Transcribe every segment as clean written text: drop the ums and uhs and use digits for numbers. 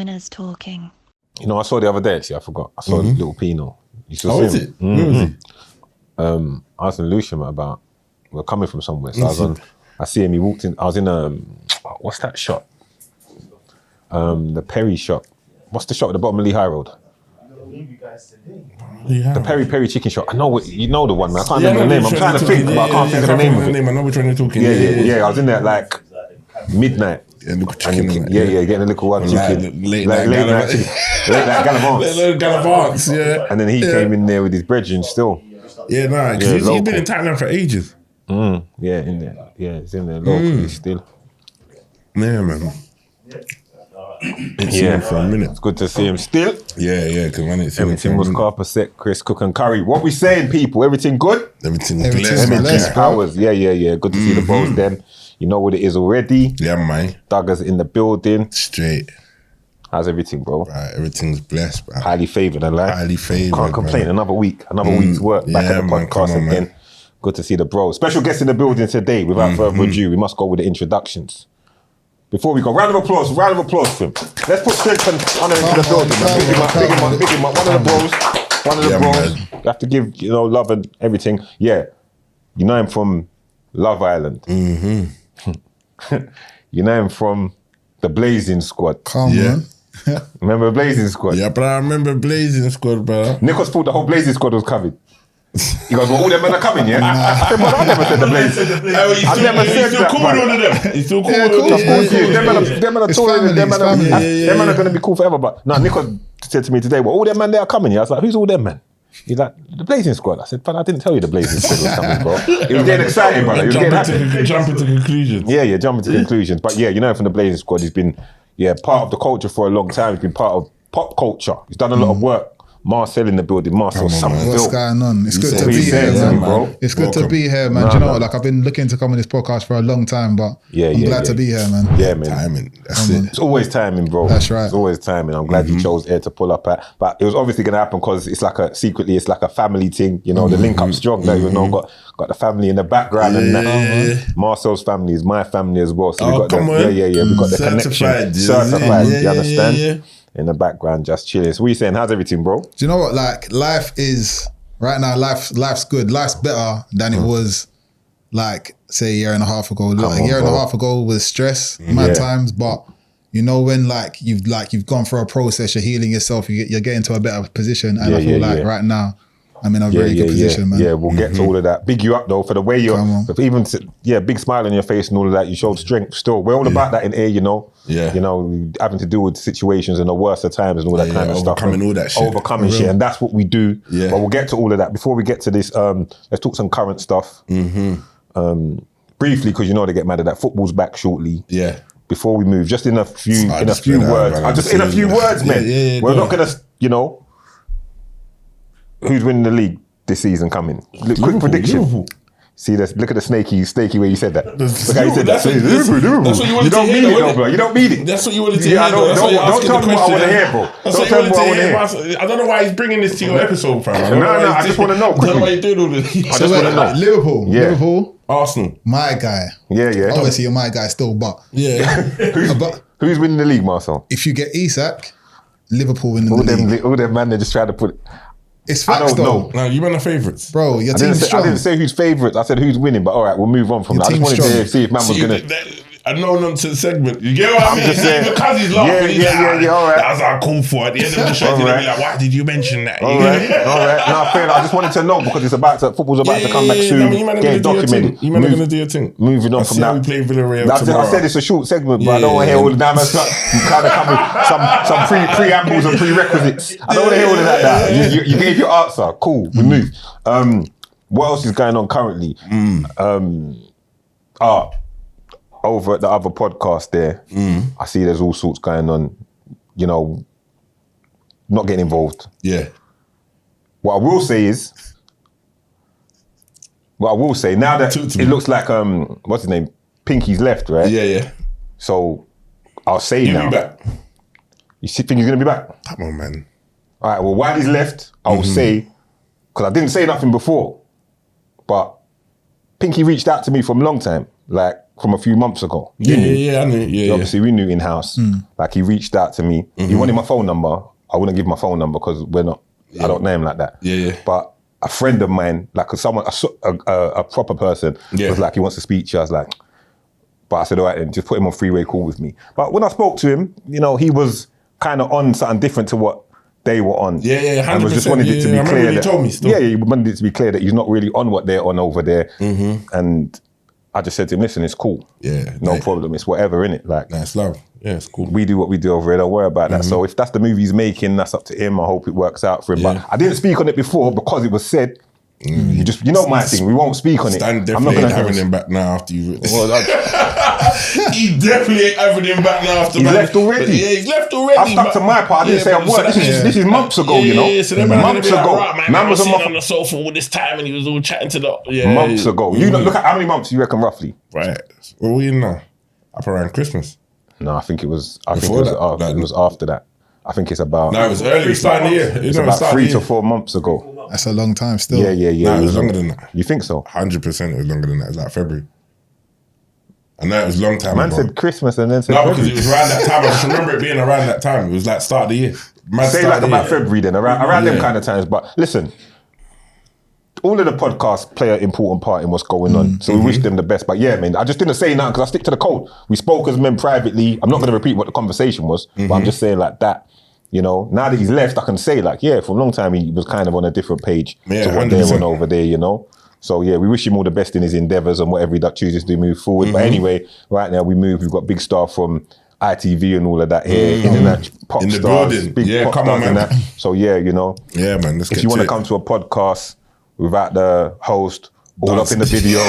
winners talking. You know, I saw the other day, actually, I forgot. I saw Little Pino. You still see is him? it? Where was he? I was in Lewisham we're coming from somewhere. So I see him, he walked in, I was in what's that shop? The Perry shop. What's the shop at the bottom of Lee High Road? The Peri chicken shop. I know you know the one, man. I can't remember the name. I'm trying to think, but I can't think of the name of it. I know which one you're talking. Yeah. I was in there at like midnight. Yeah, little chicken. Getting a little one chicken. Late night Gallivants, yeah. And then he came in there with his brethren still. Yeah, nah, because he's been in Thailand for ages. Yeah, in there. Yeah, it's in there locally still. Yeah, man. Yeah, for a minute. It's good to see him still. Yeah, because man, it's everything was carpet set, Chris, cook and curry. What we saying, people? Everything good? Everything's blessed. Powers. Yeah. Good to see the bros then. You know what it is already. Yeah, man. Duggars in the building. Straight. How's everything, bro? Right, everything's blessed, bro. Highly favoured, I like. Highly favoured. Can't complain. Another week's work. Back at the podcast again. Man. Good to see the bros. Special guest in the building today. Without further ado, we must go with the introductions. Before we go, round of applause for him. Let's put strength and honour into the building, man. Big him up. One of the bros. You have to give, love and everything. Yeah. You know him from Love Island. You know him from the Blazing Squad. Come on. Remember Blazing Squad? Yeah, but I remember Blazing Squad, bro. Nicholas thought the whole Blazing Squad was coming. He goes, well, all them men are coming, yeah? I said, well, I never said the Blazing. I never said that, cool with all of them. He's still cool with all of them. Them men are touring, them men are going to be cool forever. But no, Nicholas said to me today, well, all them men they are coming, yeah? I was like, who's all them men? He's like, the Blazing Squad. I said, but I didn't tell you the Blazing Squad was coming, bro. He was getting excited, brother. He was getting happy. Jumping to conclusions. Yeah, jumping to conclusions. But yeah, from the Blazing Squad, he's been part of the culture for a long time. He's been part of pop culture. He's done a lot of work. Marcel in the building. Marcel, something what's going on? It's good to be here, man. Bro. It's good to be here, man. Do you know what? Like, I've been looking to come on this podcast for a long time, but I'm glad to be here, man. Yeah, man. Timing. That's it. It's always timing, bro. That's right. It's always timing. I'm glad you chose Air to pull up at. But it was obviously going to happen because it's like a family thing. The link up strong. That got the family in the background and that. Marcel's family is my family as well. So we got we got the connection. Certified. You understand? Yeah. In the background, just chilling. So what are you saying? How's everything, bro? Do you know what? Like, life is right now. Life's good. Life's better than it was, like, say a year and a half ago. And a half ago was stress, mad times. But when you've gone through a process, you're healing yourself. You're getting to a better position. And I feel like right now, I'm in a very good position, man. Yeah, we'll get to all of that. Big you up though for the way you're. Big smile on your face and all of that. You showed strength still. We're all about that in here, Yeah. Having to deal with situations and the worst of times and all that kind of stuff. Overcoming all that shit. Overcoming shit. And that's what we do. Yeah. But we'll get to all of that. Before we get to this, let's talk some current stuff. Briefly, because they get mad at that. Football's back shortly. Yeah. Before we move, just in a few words. In a few words, man. We're not going to, who's winning the league this season coming? Quick prediction. Liverpool. See this? Look at the snaky way you said that. Look how you said that. That's what you wanted to hear. You don't mean it, though, bro. You don't mean it. That's what you wanted to hear. Don't tell me what I want to hear, bro. Don't tell me what I want to hear. I don't know why he's bringing this to your episode, fam. No, I just want to know. I don't know why you're doing all this. I just want to know. Liverpool. Arsenal. My guy. Yeah. Obviously, you're my guy still, but who's winning the league, Marcel? If you get Isak, Liverpool winning the league. All them man, they just try to put it. It's facts, though. No, you man are favourites. Bro, your team's strong. I didn't say who's favourites. I said who's winning, but all right, we'll move on from that. I just wanted to see if man was going to... A no-nonsense segment. You get what I mean? Because he's laughing. Yeah, all right. That was our call for. At the end of the show, he's like, why did you mention that? All right. No, fair enough. I just wanted to know because football's about to come back soon. Get documented. You man are going to do your thing. Moving on from that. We play Villarreal tomorrow. I said it's a short segment, but I don't want to hear all the damn stuff. You kind of come with some preambles and prerequisites. I don't want to hear all of that. You gave your answer. Cool. We move. What else is going on currently? Over at the other podcast there, I see there's all sorts going on, not getting involved. Yeah. What I will say now that it looks like, what's his name? Pinky's left, right? Yeah. So I'll say now. He'll be back. You think he's going to be back? Come on, man. All right, well, while he's left, I'll say, because I didn't say nothing before, but Pinky reached out to me from a long time. like from a few months ago. I knew. Yeah, Obviously, we knew in house. Like he reached out to me. He wanted my phone number. I wouldn't give my phone number because we're not. I don't know him like that. Yeah. But a friend of mine, like someone, a proper person, was like, he wants to speak to you. I was like, but I said, all right, then just put him on freeway call with me. But when I spoke to him, you know, he was kind of on something different to what they were on. 100%. And was just wanted it to be clear that, told me still. Yeah, he wanted it to be clear that he's not really on what they're on over there. And I just said to him, listen, it's cool. Yeah. No problem. It's whatever, innit? Like, it's love. Yeah, it's cool. we do what we do over here. Don't worry about that. So if that's the movie he's making, that's up to him. I hope it works out for him. But I didn't speak on it before because it was said. You know my thing. We won't speak on it. Stan definitely ain't having him back now after you. He definitely ain't having him back now after. He's left already. Yeah, he's left already. I stuck to my part. I didn't say a word. This is months ago, you know. So months ago. Man was sitting on the sofa all this time and he was all chatting to the. Months ago. You look at how many months you reckon roughly? Right. What were we in now? Up around Christmas. No, I think it was. It was after that. I think it's about. No, it was early starting the year. It's about 3 to 4 months ago. That's a long time still. Yeah. No, it was longer than that. You think so? 100% it was longer than that. It was like February. I know it was a long time Man ago. said Christmas and then said no, because it was around that time. I just remember it being around that time. It was like start of the year. Say like about February then, around them kind of times. But listen, all of the podcasts play an important part in what's going on. So we wish them the best. But yeah, man, I just didn't say nothing because I stick to the code. We spoke as men privately. I'm not going to repeat what the conversation was, but I'm just saying like that. You know, now that he's left, I can say like, yeah, for a long time he was kind of on a different page to what they're on over there, you know. So yeah, we wish him all the best in his endeavours and whatever he chooses to move forward. But anyway, right now we've got big star from ITV and all of that here, internet pop in the stars, building. big pop come on, stars man. and that. So yeah, you know. Yeah, man. If you want to come to a podcast without the host, all up in the video.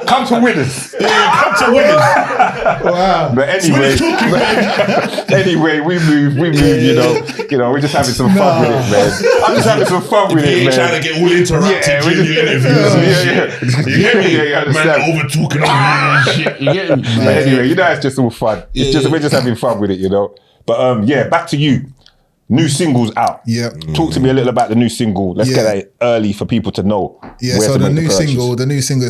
Come to winners. Yeah, come to winners. Wow. But anyway, we move, you know, we're just having some fun with it, man. I'm just having some fun with it, man. Trying to get all interrupted during the interviews. You get me? Yeah, man, over talking over and shit. You get me? But anyway, you know, it's just all fun. We're just having fun with it, you know. But back to you. New singles out. Yeah. Talk to me a little about the new single. Let's get that early for people to know. Yeah, so the new single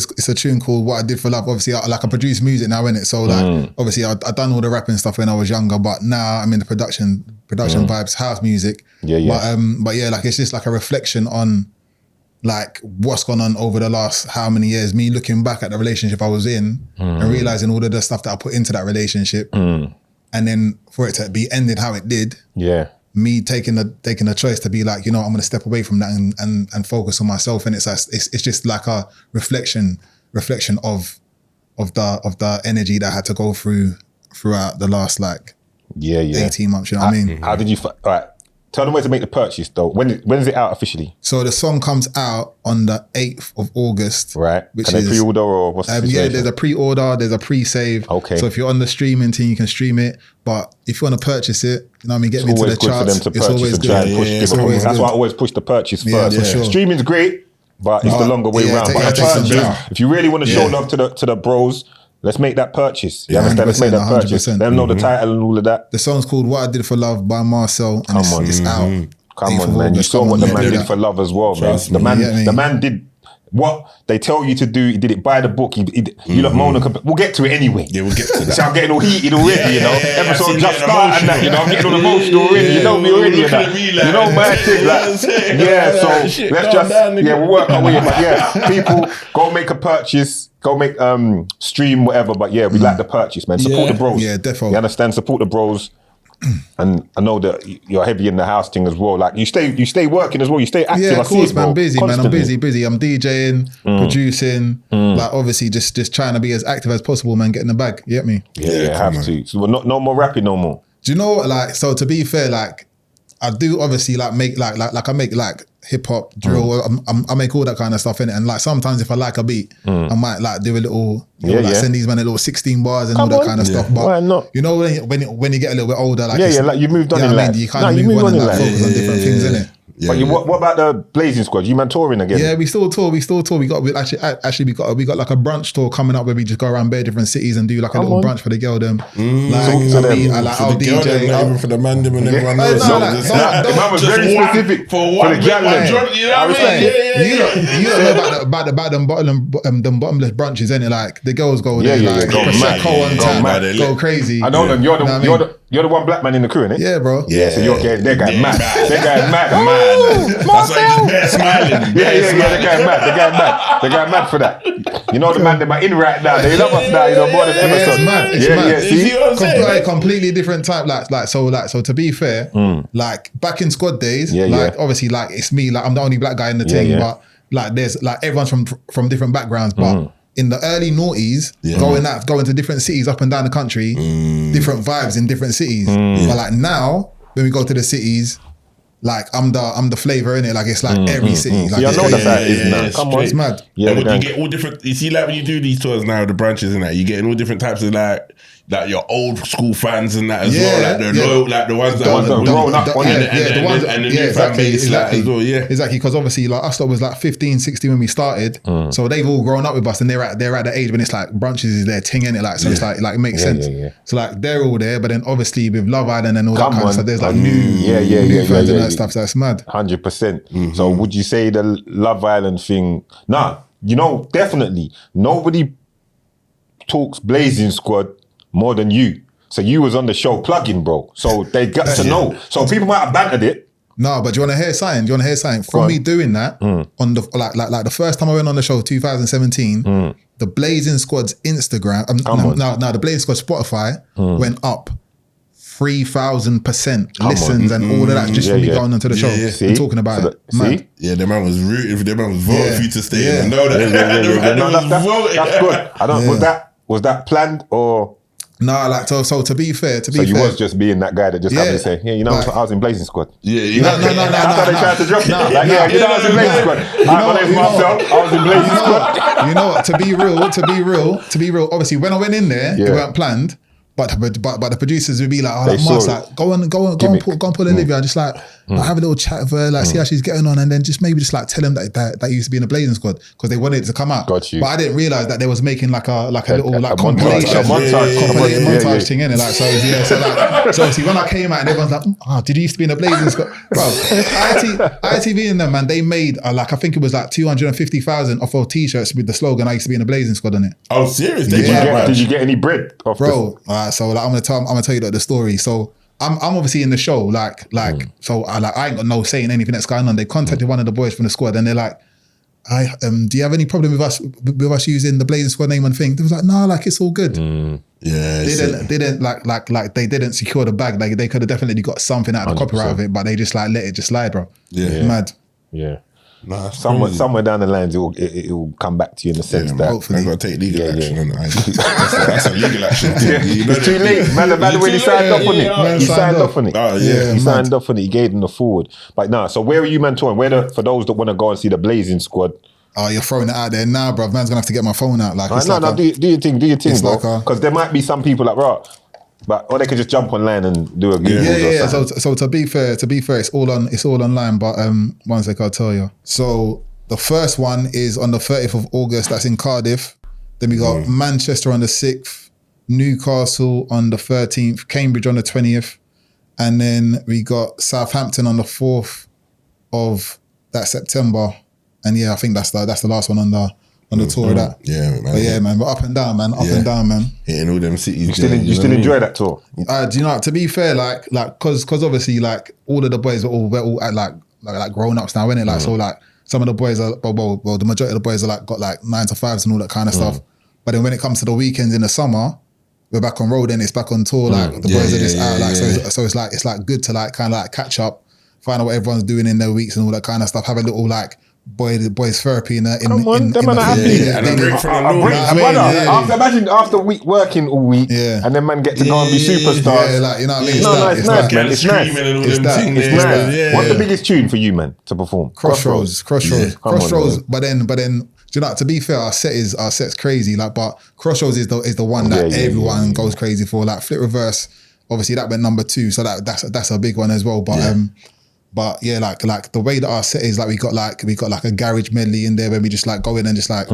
is a tune called What I Did for Love. Obviously, I produce music now, innit? So like, obviously, I done all the rapping stuff when I was younger, but now I'm in the production vibes, house music. Yeah. But yeah, like it's just like a reflection on like what's gone on over the last how many years. Me looking back at the relationship I was in and realizing all of the stuff that I put into that relationship, and then for it to be ended how it did. Yeah. Me taking the choice to be like, you know, I'm going to step away from that and focus on myself, and it's just like a reflection of the energy that I had to go throughout the last 18 months. You know what I mean? How did you? All right, tell them where to make the purchase though. When is it out officially? So the song comes out on the 8th of August. Right. Which Can they pre-order or what's the situation? Yeah, there's a pre-order, there's a pre-save. Okay. So if you're on the streaming thing, you can stream it. But if you want to purchase it, you know what I mean, get into the charts. It's always good. That's why I always push the purchase first. Yeah, for sure. Streaming's great, but it's the longer way around. But if you really want to show love to the bros, let's make that purchase. You understand? Let's make that purchase. Let them know the title and all of that. The song's called What I Did for Love by Marcel, and it's out. Come on, man. You saw what the man did for love as well, man. The man did what they tell you to do. He did it by the book. You look moan and we'll get to it anyway. Yeah, we'll get to that. See, I'm getting all heated already, you know. Episode just started and that, you know. I'm getting all emotional already. You know me already, you know my thing. So let's just we'll work our way. But people, go make a purchase. Go make stream whatever. But we like the purchase, man. Support the bros. Yeah, definitely. You understand? Support the bros. And I know that you're heavy in the house thing as well. Like you stay working as well. You stay active. Yeah, of course, man. Busy, constantly. man. I'm busy. I'm DJing, producing. Like obviously, just trying to be as active as possible, man. Get in the bag. You get me? Yeah, have to. So no more rapping, no more. Do you know what? Like, so to be fair, like I do obviously like make like I make like hip hop, drill. I make all that kind of stuff in it. And like sometimes if I like a beat, I might like do a little, send these man a little 16 bars and all that kind of stuff. But why not? You know when you get a little bit older, like like you moved on in life. You kind of move on and like focus on different things, innit? Yeah, But what about the Blazing Squad? You man touring again? Yeah, we still tour. We got we got like a brunch tour coming up where we just go around bare different cities and do like a little brunch for the girl them. I'll DJ, not even for the man them and everyone else. The man was very specific for the girl. You know what I mean? You don't know about them bottomless brunches, innit? Like the girls go there, like go mad, go crazy. I know them. You're the one black man in the crew, innit? Yeah, bro. Yeah, so they're going mad. They're going mad. That's why they're smiling. They're going mad for that. You know the man they're in right now. They love us now. You know more than ever. It's mad. It's mad. See what I'm saying? Completely different type. So to be fair, like back in squad days, obviously like it's me. Like I'm the only black guy in the team, but like there's like everyone's from different backgrounds, but. In the early noughties, going to different cities up and down the country, different vibes in different cities. But like now, when we go to the cities, like I'm the flavour in it. Like it's like every city. Like, I know that's how it is now. Come on, it's mad. Yeah, but you get all different. You see, like when you do these tours now, the branches and that, you get all different types of like your old school fans and that as well. Like the loyal, like the ones that have grown up on it, and the new fan base like as well. Yeah, exactly. Because obviously, like us lot was like 15, 16 when we started, so they've all grown up with us, and they're at the age when it's like brunches is their thing, in it. Like so, it's like it makes sense. So like they're all there, but then obviously with Love Island and all that kind of stuff, there's like new fans and that stuff. So it's mad. 100%. So would you say the Love Island thing? Nah, you know, definitely nobody talks Blazing Squad more than you. So you was on the show plugging, bro. So they got to know. So people might have bantered it. No, but do you want to hear something? From me doing that on the like the first time I went on the show, 2017, the Blazing Squad's Instagram, the Blazing Squad Spotify went up 3,000% listens and all of that just from me going onto the show and talking about it. See? Yeah, the man was rooting for the man was voting for you to stay. I know that. That's good. Was that planned or? No, like so. To be fair, you was just being that guy that just happened to say, "Yeah, you know, like, I was in Blazing Squad." Yeah, no. I thought they tried to drop it. I was in Blazing Squad. My name's Marcel. I was in Blazing Squad. You know what? To be real. Obviously, when I went in there, it weren't planned. But the producers would be like, Mars, like, go and pull Olivia. Just like have a little chat with her, like see how she's getting on, and then just like tell them that used to be in the Blazing Squad because they wanted it to come out. Got you. But I didn't realize that they was making like a little like compilation montage thing in it. Like so see when I came out and everyone's like, did you used to be in the Blazing Squad, bro? ITV and them, man, they made like I think it was like 250,000 off of t-shirts with the slogan "I used to be in the Blazing Squad" on it. Oh, seriously? Did you get any bread off bro? So like I'm gonna tell you the story. So I'm obviously in the show, so I ain't got no say in anything that's going on. They contacted one of the boys from the squad and they're like, do you have any problem with us using the Blazing Squad name and thing? They was like, no, like it's all good. Yeah, they didn't like they didn't secure the bag. Like they could have definitely got something out of the copyright of it, but they just like let it just slide, bro. Yeah, mad. Yeah. Nah, somewhere down the lines it will come back to you in the sense that hopefully. I've got to take legal action on that. That's a legal action. It's too late. Man, when he signed off on it. He signed off on it. Oh, yeah. He signed off on it. He gave them the forward. But nah, so where are you mentoring? For those that want to go and see the Blazing Squad? Oh, you're throwing it out there now, bro. Man's gonna have to get my phone out. Like, do your thing, bro. Because there might be some people like, or they could just jump online and do a Google. Yeah. So to be fair, it's all online. But one sec, I'll tell you. So the first one is on the 30th of August. That's in Cardiff. Then we got Manchester on the 6th, Newcastle on the 13th, Cambridge on the 20th, and then we got Southampton on the 4th of that September. And yeah, I think that's the last one on the tour of that. Yeah, man. But yeah, man. But up and down, man. Hitting all them cities. You still enjoy that tour? Do you know? To be fair, like, cause obviously, like, all of the boys are all at like grown ups now, innit? Like, so like, some of the boys are well, the majority of the boys are like got like 9 to 5s and all that kind of stuff. But then when it comes to the weekends in the summer, we're back on road and it's back on tour. Like the boys are just out. Like so it's like good to like kind of like catch up, find out what everyone's doing in their weeks and all that kind of stuff. Have a little like boys therapy in Imagine after week working all week, and then man get to go and be superstars. Yeah, like, you know what I mean? It's nice, man. It's nice. What's the biggest tune for you, man, to perform? Crossroads. But then, do you know? To be fair, our set's crazy. Like, but Crossroads is the one that everyone goes crazy for. Like Flip Reverse, obviously that went number 2, so that's a big one as well. But But yeah, like the way that our set is, like we got like a garage medley in there where we just like go in and just like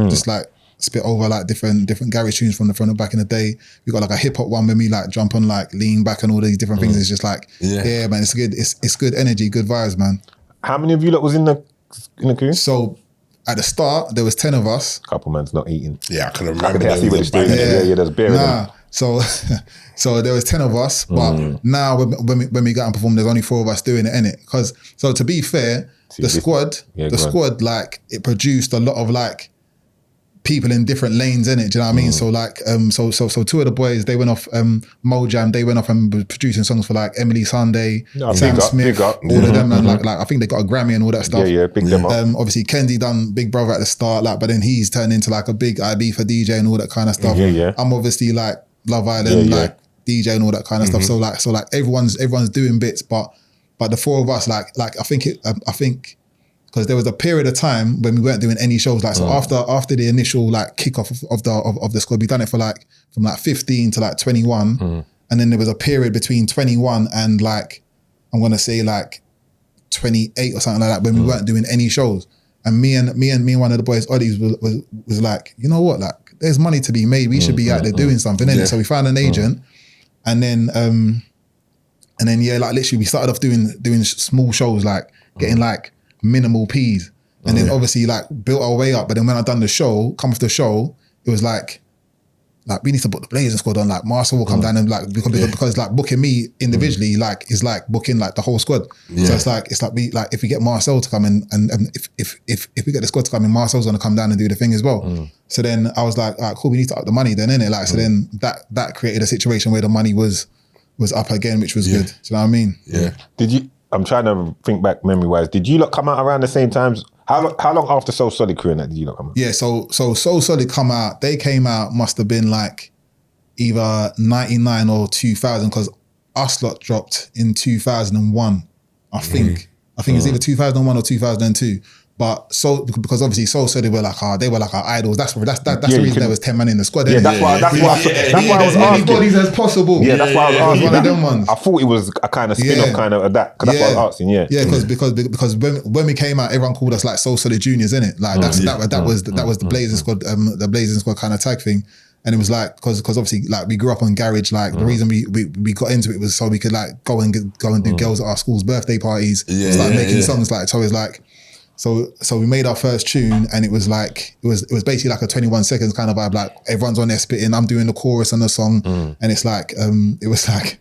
spit over like different garage tunes from the back in the day. We got like a hip hop one when we like jump on like lean back and all these different things. It's just like yeah, man, it's good. It's good energy, good vibes, man. How many of you lot was in the crew? So at the start there was 10 of us. Couple man's not eating. Yeah, I can remember. I see what it's doing. Yeah, there's beer in them. So there was 10 of us, but now when we go and perform, there's only 4 of us doing it, innit? Because so to be fair, the squad like it produced a lot of like people in different lanes, innit? Do you know what I mean? So like so 2 of the boys, they went off Mojam, they went off and were producing songs for like Emily Sunday, Sam Smith, all of them, and like I think they got a Grammy and all that stuff. Yeah, big them up. Obviously Kenzie done Big Brother at the start, like, but then he's turned into like a big IB for DJ and all that kind of stuff. Yeah. I'm obviously like Love Island, like DJ and all that kind of stuff. So like everyone's doing bits, but the 4 of us, like I think because there was a period of time when we weren't doing any shows. Like so after the initial like kickoff of the squad, we done it for like from like 15 to like 21, and then there was a period between 21 and like I'm gonna say like 28 or something like that when we weren't doing any shows. And me and one of the boys, Oddies, was like, you know what, like there's money to be made. We should be out there doing something. Yeah. So we found an agent, and then yeah, like literally we started off doing small shows, like getting like minimal P's, and then obviously like built our way up. But then when I done the show, come off the show, it was like we need to book the Blazing squad on. Like Marcel will come down and like because like booking me individually like is like booking like the whole squad. So it's like we like if we get Marcel to come in and if we get the squad to come in, Marcel's gonna come down and do the thing as well. So then I was like, all right, cool, we need to up the money then, innit? Like so then that created a situation where the money was up again, which was good. Do you know what I mean? Yeah. Did you? I'm trying to think back memory wise. Did you lot come out around the same times? How long after Soul Solid crew and that did you lot come out? Yeah, so Soul Solid come out. They came out must have been like either 99 or 2000 because Us Lot dropped in 2001. I think it's either 2001 or 2002. But because obviously Soul Solid were like our idols. That's the reason there was 10 man in the squad. Yeah, that's why I was asking. Bodies as possible. Yeah, that's why I was asking. One of them ones. I thought it was a kind of spin-off kind of that. Cause that's what I was asking. Yeah, because when we came out, everyone called us like Soul Solid Juniors, innit? Like that was the Blazing Squad, the Blazing Squad kind of tag thing. And it was like because obviously like we grew up on garage. Like the reason we got into it was so we could like go and do girls at our school's birthday parties, start making songs. Like so, it was like. So we made our first tune, and it was basically like a 21 seconds kind of vibe. Like everyone's on there spitting, I'm doing the chorus on the song, and it's like it was like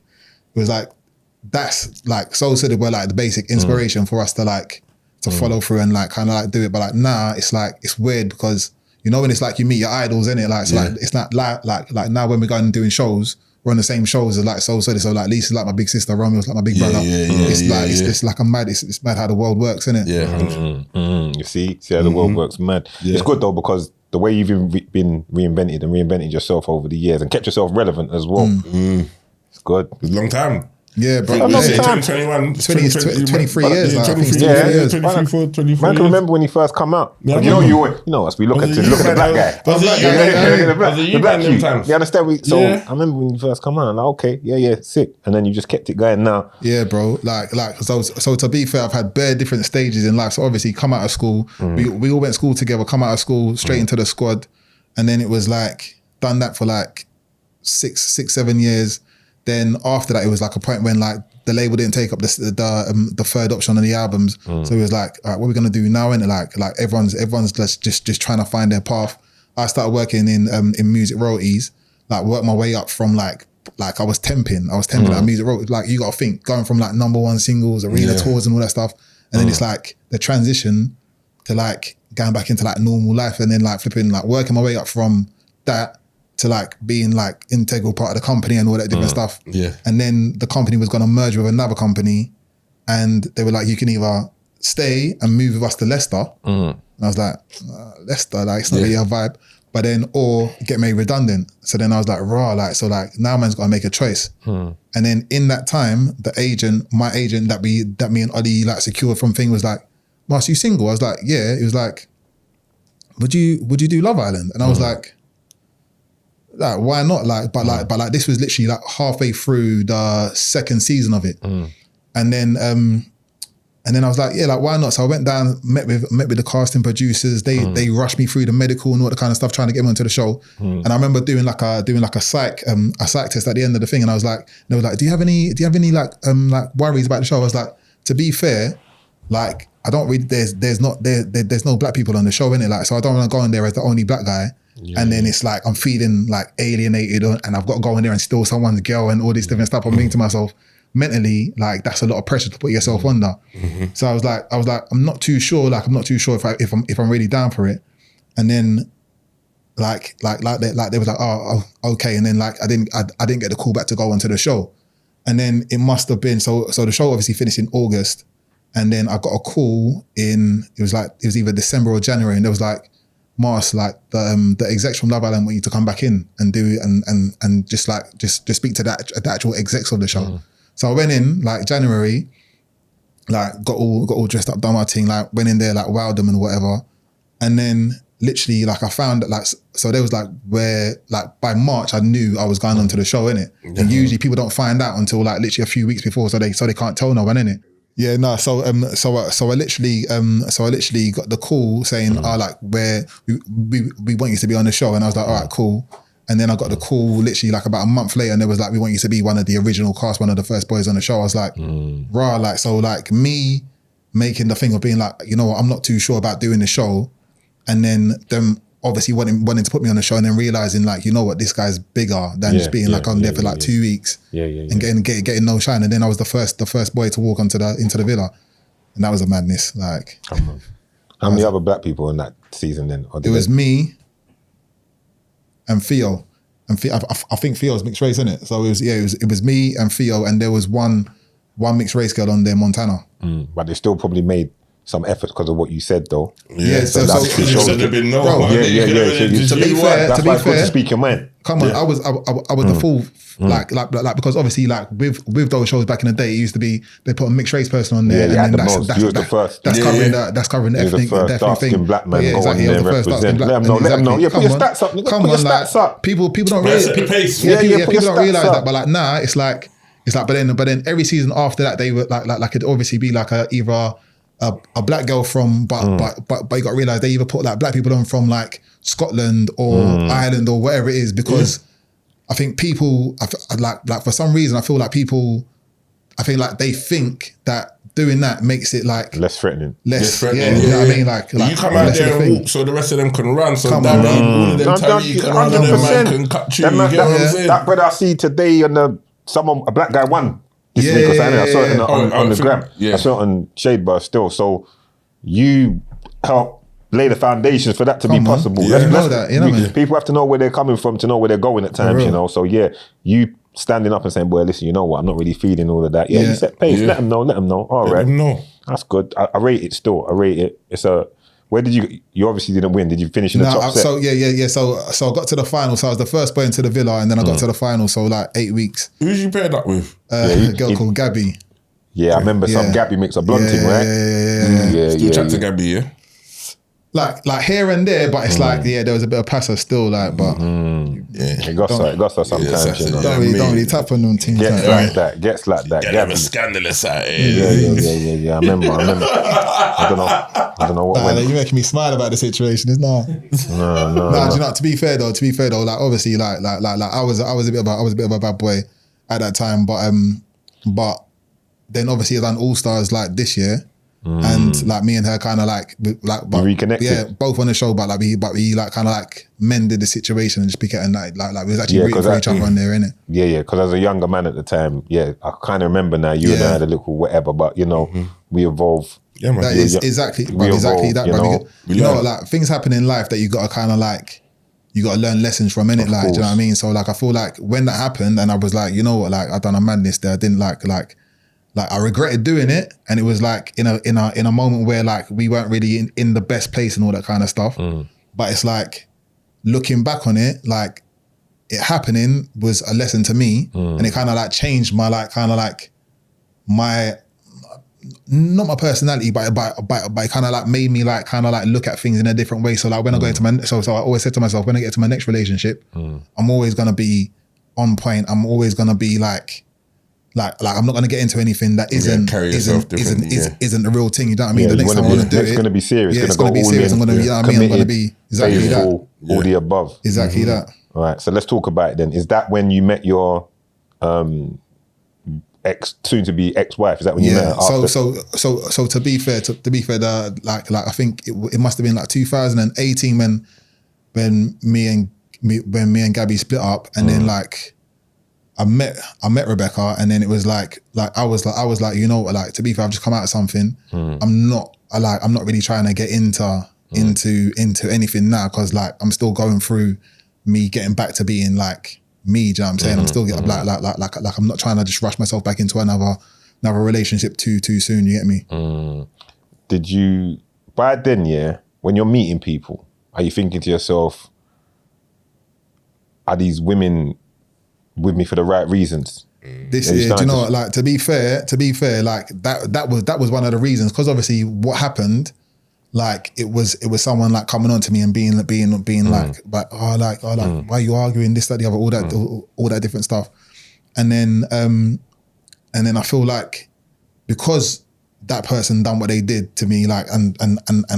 that's like Soul Solid were like the basic inspiration for us to like to follow through and like kind of like do it. But like now it's like it's weird because you know when it's like you meet your idols, innit? Like so like it's not like now when we're going and doing shows. We're on the same shows as like Soul Solid. So like Lisa's like my big sister, Romeo's like my big brother. It's like a mad. It's mad how the world works, isn't it? Yeah. You see how the world works, mad. Yeah. It's good though because the way you've been reinvented yourself over the years and kept yourself relevant as well. It's good. It's a long time. Yeah, bro. A long time. 23 years. Yeah, 23 years. Man can remember when he first come out. Yeah, you know us. We look at the black guy. The black you. You understand? So I remember when you first come out. I'm like, okay, sick. And then you just kept it going now. Yeah, bro. Like so. To be fair, I've had bare different stages in life. So obviously, come out of school. We all went to school together. Come out of school straight into the squad, and then it was like done that for like 6-7 years. Then after that, it was like a point when like the label didn't take up the third option on the albums. So it was like, all right, what are we gonna do now? And like everyone's just trying to find their path. I started working in music royalties, like worked my way up from like I was temping at music royalties. Like you gotta think, going from like #1 singles, arena tours and all that stuff. And then it's like the transition to like going back into like normal life and then like flipping, like working my way up from that to like being like integral part of the company and all that different stuff. Yeah. And then the company was going to merge with another company and they were like, you can either stay and move with us to Leicester. And I was like, Leicester, like it's not really a vibe. But then, or get made redundant. So then I was like, so like now man's got to make a choice. And then in that time, my agent that me and Ollie like secured from thing was like, Marcel, you single? I was like, yeah. It was like, would you do Love Island? And I was like, why not? But this was literally like halfway through the second season of it. And then And then I was like, yeah, like why not? So I went down, met with the casting producers. They rushed me through the medical and all the kind of stuff, trying to get me onto the show. And I remember doing like a psych test at the end of the thing. And I was like, they were like, do you have any like worries about the show? I was like, to be fair, like I don't really, there's no black people on the show, innit? Like, so I don't want to go in there as the only black guy. And then it's like I'm feeling like alienated, and I've got to go in there and steal someone's girl and all this different stuff. I'm thinking to myself, mentally, like that's a lot of pressure to put yourself under. So I was like, I'm not too sure if I'm really down for it. And then like they was like, oh, okay. And then like I didn't get the call back to go onto the show. And then it must have been so the show obviously finished in August, and then I got a call it was either December or January, and there was like, Mars, like the execs from Love Island want you to come back in and do and just speak to the actual execs of the show. So I went in like January, like got all dressed up, done my thing, like went in there, like wowed them and whatever. And then literally like I found that like, so there was like where like by March I knew I was going onto the show, innit? And usually people don't find out until like literally a few weeks before, so they can't tell no one, innit? Yeah, no. So I literally got the call saying, like where we want you to be on the show, and I was like, all right, cool. And then I got the call literally like about a month later, and there was like, we want you to be one of the original cast, one of the first boys on the show. I was like, rah, like so like me making the thing of being like, you know what, I'm not too sure about doing the show, and then them obviously wanting to put me on the show, and then realizing like, you know what, this guy's bigger than just being like on there for like 2 weeks and getting no shine. And then I was the first boy to walk into the villa, and that was a madness. Like, how many other black people in that season then? It was me and Theo, and I think Theo's mixed race, isn't it? So it was me and Theo, and there was one mixed race girl on there, Montana. But they still probably made some effort because of what you said, though. Yeah, so should have been no. Bro, yeah. To be fair, that's why it's good to speak your mind. Come on, I was the full like because obviously like with those shows back in the day, it used to be they put a mixed race person on there, and then that's covering the ethnic thing. Black man yeah, exactly. Go on there and represent. Let them know. Yeah, put your stats up. Come on, stats up. People don't realize. People don't realize that, but like nah, it's like but then every season after that they were like it'd obviously be like either a black girl from, but you got to realize they either put like black people on from like Scotland or Ireland or whatever it is, because I think people like for some reason I feel like they think that doing that makes it like less threatening. Less threatening. You know what I mean? Like you come out there and walk so the rest of them can run. So that all of them tell you can run and them man can cut you. You get what I'm saying? That brother I see today on a black guy won. This week or something. I saw it on the gram. I saw it on Shade Bar still. So you help lay the foundations for that to be possible. People have to know where they're coming from to know where they're going at times, you know. So yeah, you standing up and saying, boy, listen, you know what, I'm not really feeling all of that. Yeah, you set pace. Let them know. All right. That's good. I rate it still. I rate it. It's a... Where did you obviously didn't win. Did you finish in the top set? So yeah. So I got to the final. So I was the first boy into the villa, and then I got to the final. So like 8 weeks. Who's you paired up with? A girl called Gabby. Yeah, I remember some Gabby mix of blunting, right? Yeah. Still chat to Gabby, yeah? Like here and there, but it's like, there was a bit of passer still, like, but it got us sometimes. You know? Don't really tap on them things. Gets like that. Yeah, a scandalous out here. Yeah. I remember. I don't know what went. You're making me smile about the situation. It's not. No. Do you know? To be fair though, like obviously, like I was a bit of a bad boy at that time, but then obviously I done All Stars like this year. And like me and her kind of like reconnected. Yeah, both on the show, but we like kind of like mended the situation and just became like we was actually rooting for each other on there, innit? Yeah, because as a younger man at the time, I kind of remember now you and I had a little whatever, but you know, we evolve. Yeah, man. That is exactly that, bro. You know, like things happen in life that you got to kind of like, you got to learn lessons from, innit? Like, do you know what I mean? So like, I feel like when that happened and I was like, you know what, like I done a madness there. I didn't like I regretted doing it, and it was like in a moment where like we weren't really in the best place and all that kind of stuff. But it's like looking back on it, like it happening was a lesson to me, and it kind of like changed my like kind of like my not my personality, but it kind of like made me like kind of like look at things in a different way. So like when I go into my so I always said to myself, when I get to my next relationship, I'm always gonna be on point. I'm always gonna be like like I'm not gonna get into anything that isn't the real thing. You know what I mean? The next time I want to do it's gonna be serious. Yeah, it's gonna be serious. I'm gonna, you know what I mean? I'm gonna be exactly faithful, that. All the above. Exactly that. All right. So let's talk about it then. Is that when you met your soon to be ex-wife? Is that when you met her? After? So to be fair, like I think it must have been like 2018 when me and Gabby split up, and then like I met Rebecca, and then it was like I was like, you know what, like, to be fair, I've just come out of something. I'm not really trying to get into anything now, because like I'm still going through me getting back to being like me. Do you know what I'm saying? I'm still getting like I'm not trying to just rush myself back into another relationship too soon. You get me? Did you by then? When you're meeting people, are you thinking to yourself, are these women with me for the right reasons? This is, do you know what, like, to be fair, like that was one of the reasons, because obviously what happened, like it was someone like coming on to me and being like why are you arguing, this, that, the other, all that different stuff. And then I feel like, because that person done what they did to me, like and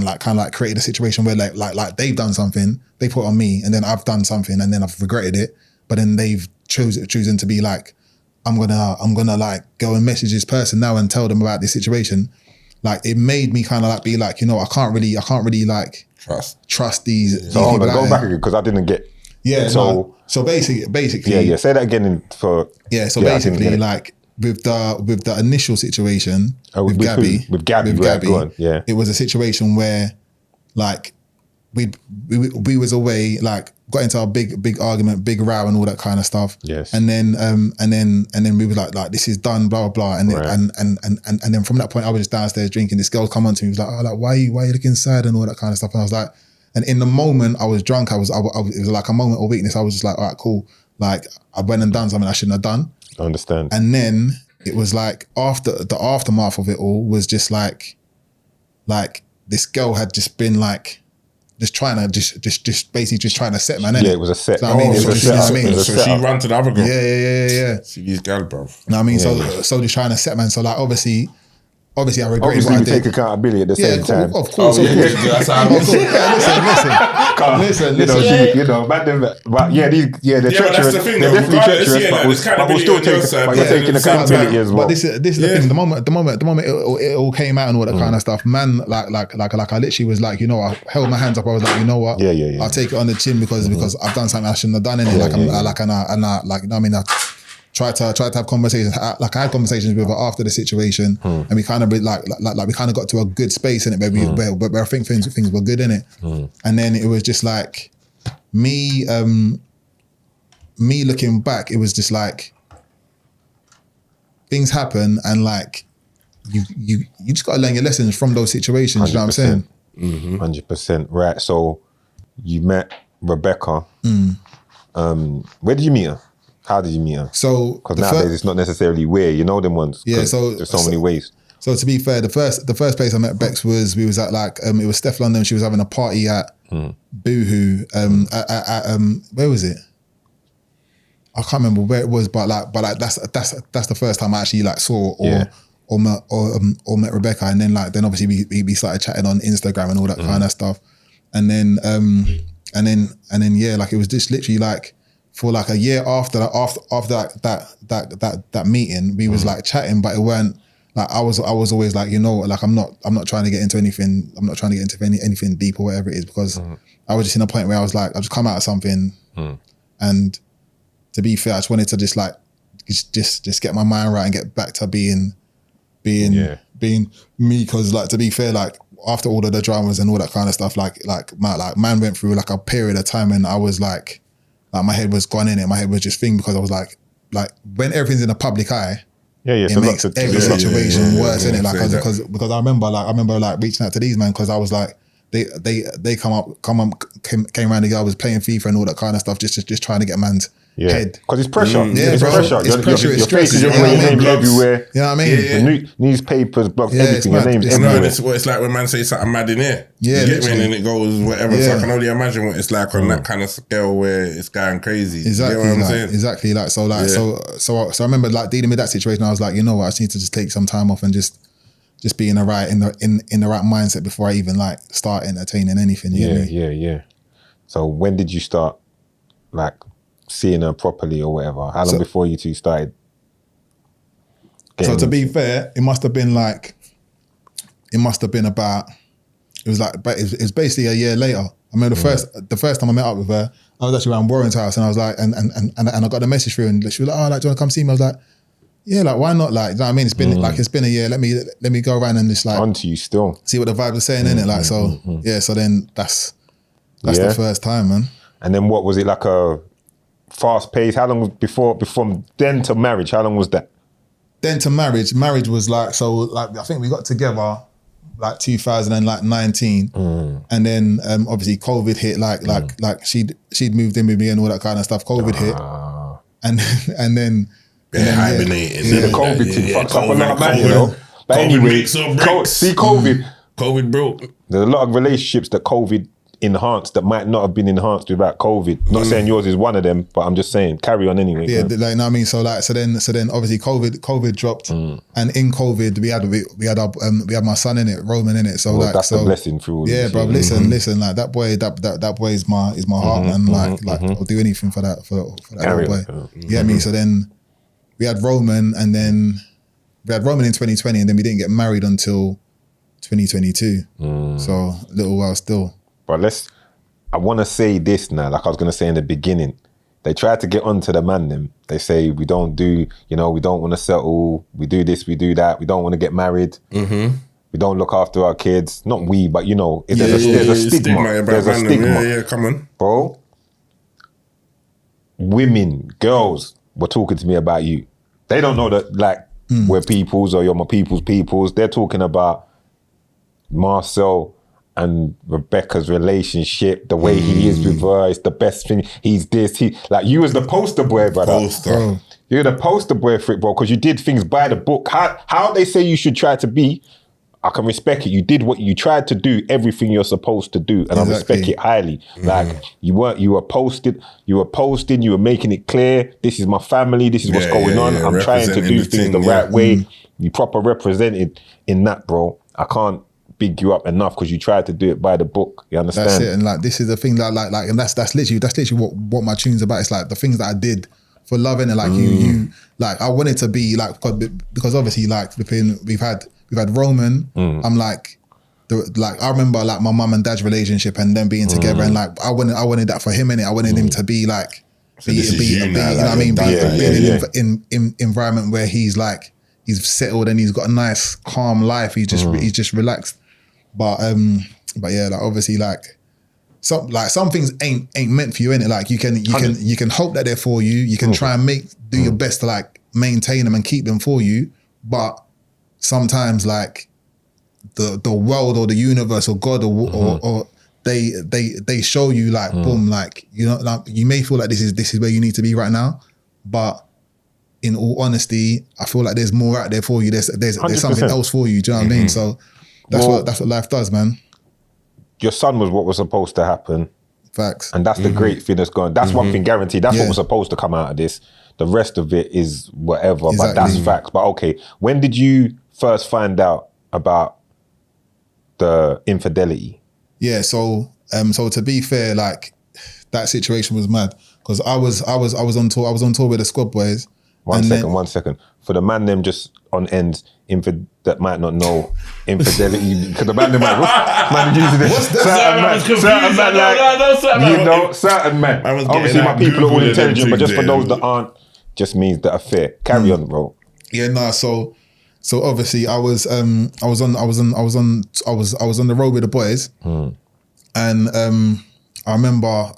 like kind of like created a situation where like they've done something, they put on me, and then I've done something and then I've regretted it, but then they've chosen to be like, I'm gonna like go and message this person now and tell them about this situation. Like, it made me kind of like be like, you know, I can't really like trust these. So hold on, go back again, because I didn't get. Yeah. So basically. Yeah. Say that again So basically, like with the initial situation with Gabby, go on. Yeah. It was a situation where, like, we was away, like got into a big argument, big row and all that kind of stuff. Yes. And then we were like this is done, blah blah blah. And right. and then from that point I was just downstairs drinking. This girl come on to me, was like, oh, like why are you looking sad and all that kind of stuff. And I was like, and in the moment I was drunk, it was like a moment of weakness. I was just like, all right, cool. Like, I went and done something I shouldn't have done. I understand. And then it was like, after the aftermath of it all was just like this girl had just been like, just trying to basically trying to set man. Yeah, it was a set. So, I mean, so she ran to the other girl. Yeah. See these gal, bro. No, I mean, so just trying to set man. So like, obviously I regret what I did. Obviously, we take accountability at the same time. Of course. That's how Listen. But they're treacherous. that's the thing, They're though. definitely treacherous, but we'll still take. But you're taking accountability as well. But this is the thing. The moment it all came out and all that kind of stuff, man. Like I literally was like, you know, I held my hands up. I was like, you know what? Yeah. I'll take it on the chin because I've done something I shouldn't have done in it. Like you know what I mean. I tried to have conversations. Like, I had conversations with her after the situation, and we kind of like we kind of got to a good space in it, where I think things were good in it. And then it was just like me looking back. It was just like things happen, and like you just got to learn your lessons from those situations. 100%. You know what I'm saying? 100%. Right. So you met Rebecca. Where did you meet her? How did you meet her? So, because nowadays it's not necessarily where, you know, them ones. Yeah, so there's so many ways. So to be fair, the first place I met Bex was, we was at like it was Steph London. She was having a party at Boohoo. Where was it? I can't remember where it was, but that's the first time I actually like saw or met Rebecca, and then obviously we started chatting on Instagram and all that kind of stuff, and then like it was just literally like, for like a year after that meeting, we was like chatting, but it weren't like, I was always like, you know, like I'm not trying to get into anything. I'm not trying to get into anything deep or whatever it is, because I was just in a point where I was like, I just come out of something, and to be fair, I just wanted to just like just get my mind right and get back to being me, because like, to be fair, like after all of the dramas and all that kind of stuff, like man went through like a period of time, and I was like my head was gone in it. My head was just thinking, because I was like when everything's in the public eye, it makes every situation worse, innit? Like, because I remember like reaching out to these men, because I was like, they came around, the girl was playing FIFA and all that kind of stuff, just trying to get man's head. Because it's pressure. Yeah, It's bro. pressure. It's pressure. It's Your stress. face is You know what I everywhere. mean? Your name's everywhere. You know what I mean? The newspapers, blogs, Yeah, everything. Your it's mad. name's It's everywhere. No, it's what it's like when man say something mad in here. Yeah, you get me, literally. and then it goes whatever. So Yeah. I can only imagine what it's like on that kind of scale where it's going crazy. Exactly, You get what I'm like, saying? exactly. Like so, like Yeah. so I remember like dealing with that situation. I was like, you know what, I just need to just take some time off and just be in the right in the right mindset before I even like start entertaining anything. You get me? Yeah. So when did you start like seeing her properly or whatever? How long before you two started? So to be fair, it must have been about. It was basically a year later. I remember the first time I met up with her, I was actually around Warren's house, and I was like, and I got the message through, and she was like, oh, like, do you want to come see me? I was like, yeah, like why not? Like, you know what I mean? It's been a year. Let me go around and just like onto you still. see what the vibe was saying in it. Like so, yeah. So then that's the first time, man. And then what was it like a fast pace? How long was from then to marriage? How long was that? Then to marriage was like, so like I think we got together like 2019, and then obviously COVID hit. Like she'd moved in with me and all that kind of stuff. COVID hit, and then hibernating. The COVID thing fucks up a lot of man, you know. But anyway, COVID. COVID broke. There's a lot of relationships that COVID enhanced that might not have been enhanced without COVID. Not saying yours is one of them, but I'm just saying carry on anyway. Yeah, like, you know what I mean. So then obviously COVID dropped, and in COVID we had my son in it, Roman in it. So well, that's a blessing through all yeah, this, bro. Listen, like that boy is my heart, man. Like I'll do anything for that little boy. You get me? So then we had Roman, and then we had Roman in 2020, and then we didn't get married until 2022. So a little while still. But I want to say this now, like I was going to say in the beginning. They try to get onto the man them. They say we don't want to settle, we do this, we do that, we don't want to get married, we don't look after our kids. Not we, but you know, there's a stigma. There's a stigma. Yeah, come on. Bro, women, girls were talking to me about you. They don't know that like we're peoples or you're my peoples. They're talking about Marcel and Rebecca's relationship, the way he is with her, it's the best thing. He's this, like you was the poster boy, brother. You're the poster boy for it, bro, because you did things by the book. How they say you should try to be, I can respect it. You did what you tried to do, everything you're supposed to do, and I respect it highly. Like you were posting, you were making it clear, this is my family, this is what's going on. I'm trying to do things the right way. You proper represented in that, bro. I can't big you up enough because you tried to do it by the book. You understand? That's it. And like this is the thing that like and that's literally what my tune's about. It's like the things that I did for love, and like you like I wanted to be like, because obviously like we've had Roman. I'm like I remember like my mum and dad's relationship and them being together, and like I wanted that for him, innit? I wanted him to be like you know what I mean? Being in environment where he's settled and he's got a nice calm life. He's just relaxed. But yeah, like obviously like some things ain't meant for you, innit? Like you can hope that they're for you. You can try and do your best to like maintain them and keep them for you. But sometimes like the world or the universe or God or they show you like boom, like you know, like you may feel like this is where you need to be right now, but in all honesty, I feel like there's more out there for you. There's something else for you. Do you know what I mean? So that's what life does, man. Your son was what was supposed to happen. Facts. And that's the great thing that's going. That's one thing guaranteed. That's what was supposed to come out of this. The rest of it is whatever, but that's facts. But okay, when did you first find out about the infidelity? Yeah, so to be fair, like that situation was mad because I was on tour. I was on tour with the Squad Boys. One second. For the man them just on ends, that might not know infidelity, because the man them might, man using it. Certain man. Obviously my people are all intelligent, but just for those that aren't, just means that affair. Carry on, bro. Yeah, nah. So obviously I was on the road with the boys, and I remember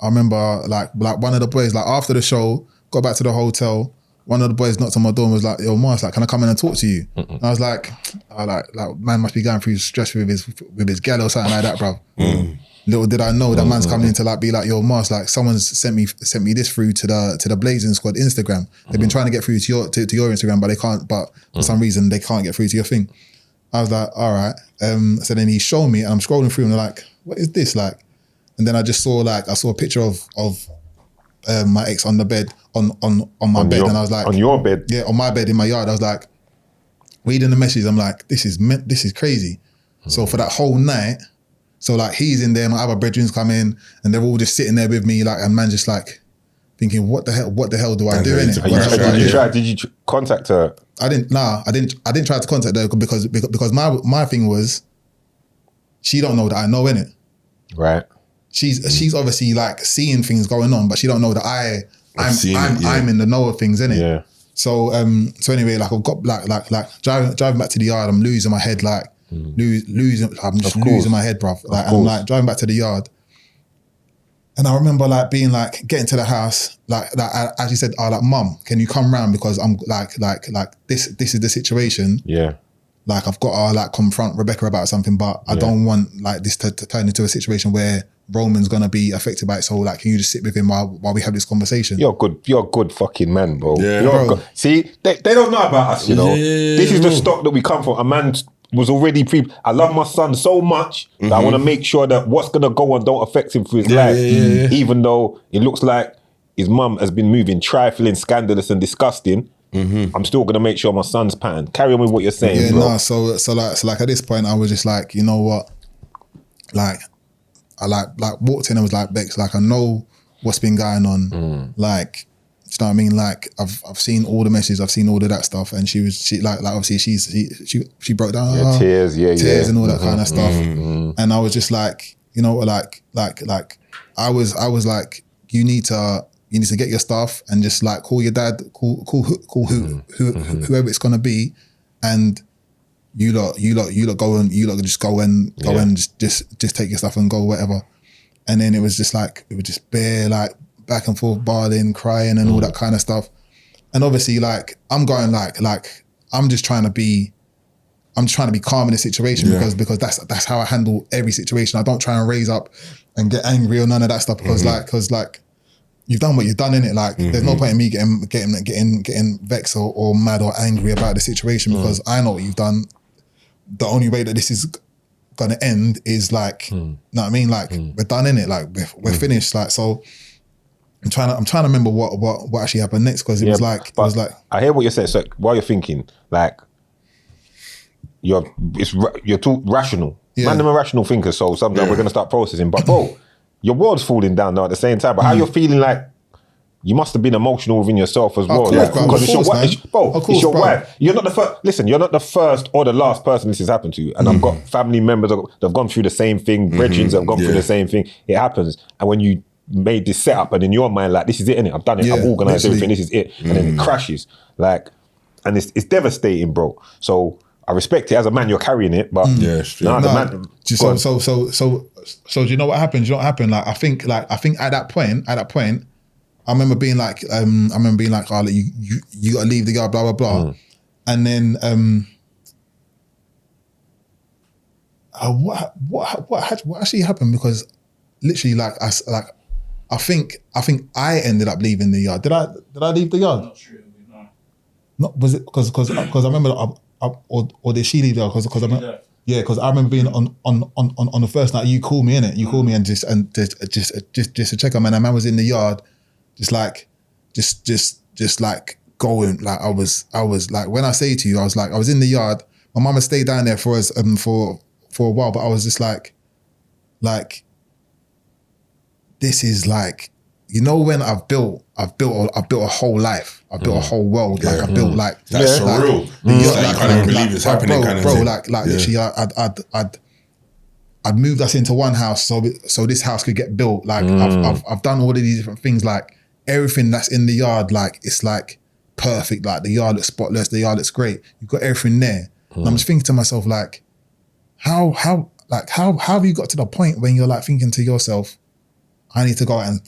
like one of the boys, like after the show, got back to the hotel. One of the boys knocked on my door and was like, "Yo, Mars, like, can I come in and talk to you?" And I was like, like man must be going through stress with his gal or something like that, bro. little did I know that man's coming in to like be like, yo, Mars, like someone's sent me this through to the Blazing Squad Instagram. They've been trying to get through to your Instagram, but they can't. But for some reason, they can't get through to your thing. I was like, all right. So then he showed me, and I'm scrolling through, and they're like, what is this like? And then I just saw a picture of my ex on the bed on my bed, and I was like, on your bed, yeah, on my bed in my yard. I was like, reading the message, I'm like, this is crazy. So for that whole night, so like he's in there, my other brethrens come in, and they're all just sitting there with me, like, and man just like thinking, what the hell do I do in it? Did you contact her? I didn't try to contact her because my thing was, she don't know that I know in it. Right. She's obviously like seeing things going on, but she don't know that I'm in the know of things, innit? Yeah. So anyway, like I've got like driving back to the yard, I'm losing my head, like losing my head, bruv. Like, and I'm like driving back to the yard. And I remember like being like getting to the house, like as you said, like, Mum, can you come round because I'm like this is the situation. Yeah. Like I've got to like confront Rebecca about something, but I don't want like this to turn into a situation where Roman's gonna be affected by it. So like, can you just sit with him while we have this conversation? You're a good fucking man, bro. Yeah, bro. See, they don't know about us, you know. Yeah. This is the stock that we come from. A man was already I love my son so much that I want to make sure that what's gonna go on don't affect him through his life. Even though it looks like his mum has been moving trifling, scandalous and disgusting. I'm still gonna make sure my son's pattern. Carry on with what you're saying, bro. No, so like at this point I was just like, you know what? Like I like walked in and was like, Bex, like I know what's been going on. Like, do you know what I mean? Like I've seen all the messages, I've seen all of that stuff, and she like obviously she broke down, tears and all that kind of stuff. And I was just like, you know, like I was like, you need to get your stuff and just like call your dad, call whoever it's gonna be, and you lot go and just take your stuff and go whatever. And then it was just bare like back and forth, bawling, crying and all that kind of stuff. And obviously like I'm going like I'm just trying to be calm in the situation because that's how I handle every situation. I don't try and raise up and get angry or none of that stuff because like you've done what you've done, innit? Like there's no point in me getting vexed or mad or angry about the situation because I know what you've done. The only way that this is gonna end is like, know what I mean? Like we're done, innit? Like we're finished. Like so, I'm trying to remember what actually happened next because it was like I hear what you're saying. So while you're thinking, like you're too rational. Yeah. Man, I'm a rational thinker, so sometimes we're gonna start processing. But bro, your world's falling down now at the same time. But how you're feeling like? You must have been emotional within yourself as well. Because it's your wife. You're not the first. Listen, you're not the first or the last person this has happened to. And I've got family members that have gone through the same thing. Brethren that have gone through the same thing. It happens. And when you made this setup, and in your mind, like, this is it, innit? I've done it. I've organised everything. This is it. And then it crashes. Like, and it's devastating, bro. So I respect it as a man. You're carrying it, but man. So do you know what happened? Do you know what happened? Like I think at that point. I remember being like, oh, you got to leave the yard, blah, blah, blah. And then, what actually happened? Because literally, I think I ended up leaving the yard. Did I leave the yard? Not sure. No. Not was it because I remember, or did she leave the yard? Because I remember being on the first night. You called me, innit? You called me and just to check on, man. And man was in the yard. Just like going, like I was like, when I say to you, I was in the yard. My mama stayed down there for us for a while, but I was just like this is like, you know, when I've built a whole life, I've built a whole world, like I built like that's surreal. You can't even believe it's happening, kind of thing. Literally, I'd moved us into one house so this house could get built. Like I've done all of these different things, like everything that's in the yard, like it's like perfect. Like the yard looks spotless, the yard looks great. You've got everything there. And I'm just thinking to myself, like, how have you got to the point when you're like thinking to yourself, I need to go out and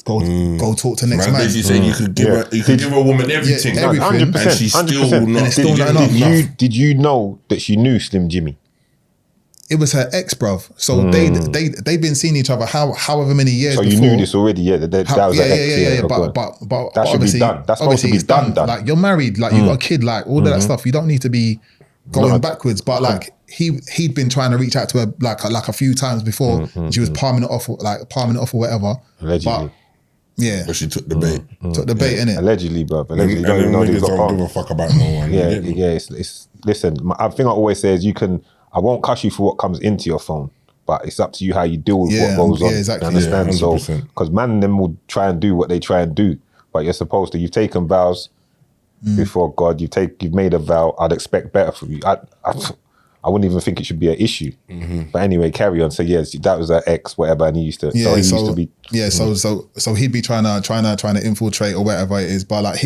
go talk to next man. Basically saying you could give a woman everything, 100%, and she's still not. And it's still not enough. Did you know that she knew Slim Jimmy? it was her ex, bruv. So they've been seeing each other however many years. So before. you knew this already, yeah? That was her ex, Yeah. Okay. But that should be done. That's supposed to be done. Like you're married, like you got a kid, like all of that stuff. You don't need to be going backwards. But like he'd been trying to reach out to her like a few times before. She was palming it off or whatever. Allegedly. But, yeah. But she took the bait. Took the bait, innit? Allegedly, bro. Allegedly, And don't even know niggas they've got don't give palm. a fuck about no one. Yeah. It's listen. I think I always say is I won't cuss you for what comes into your phone, but it's up to you how you deal with what goes on. Exactly. You understand? Yeah, so 100%. because man, them will try and do what they try and do, but you're supposed to. You've taken vows before God. You've made a vow. I'd expect better from you. I wouldn't even think it should be an issue. But anyway, carry on. So yes, that was her ex, whatever, and he used to. Yeah, so he used to be. Yeah, so he'd be trying to infiltrate or whatever it is. But like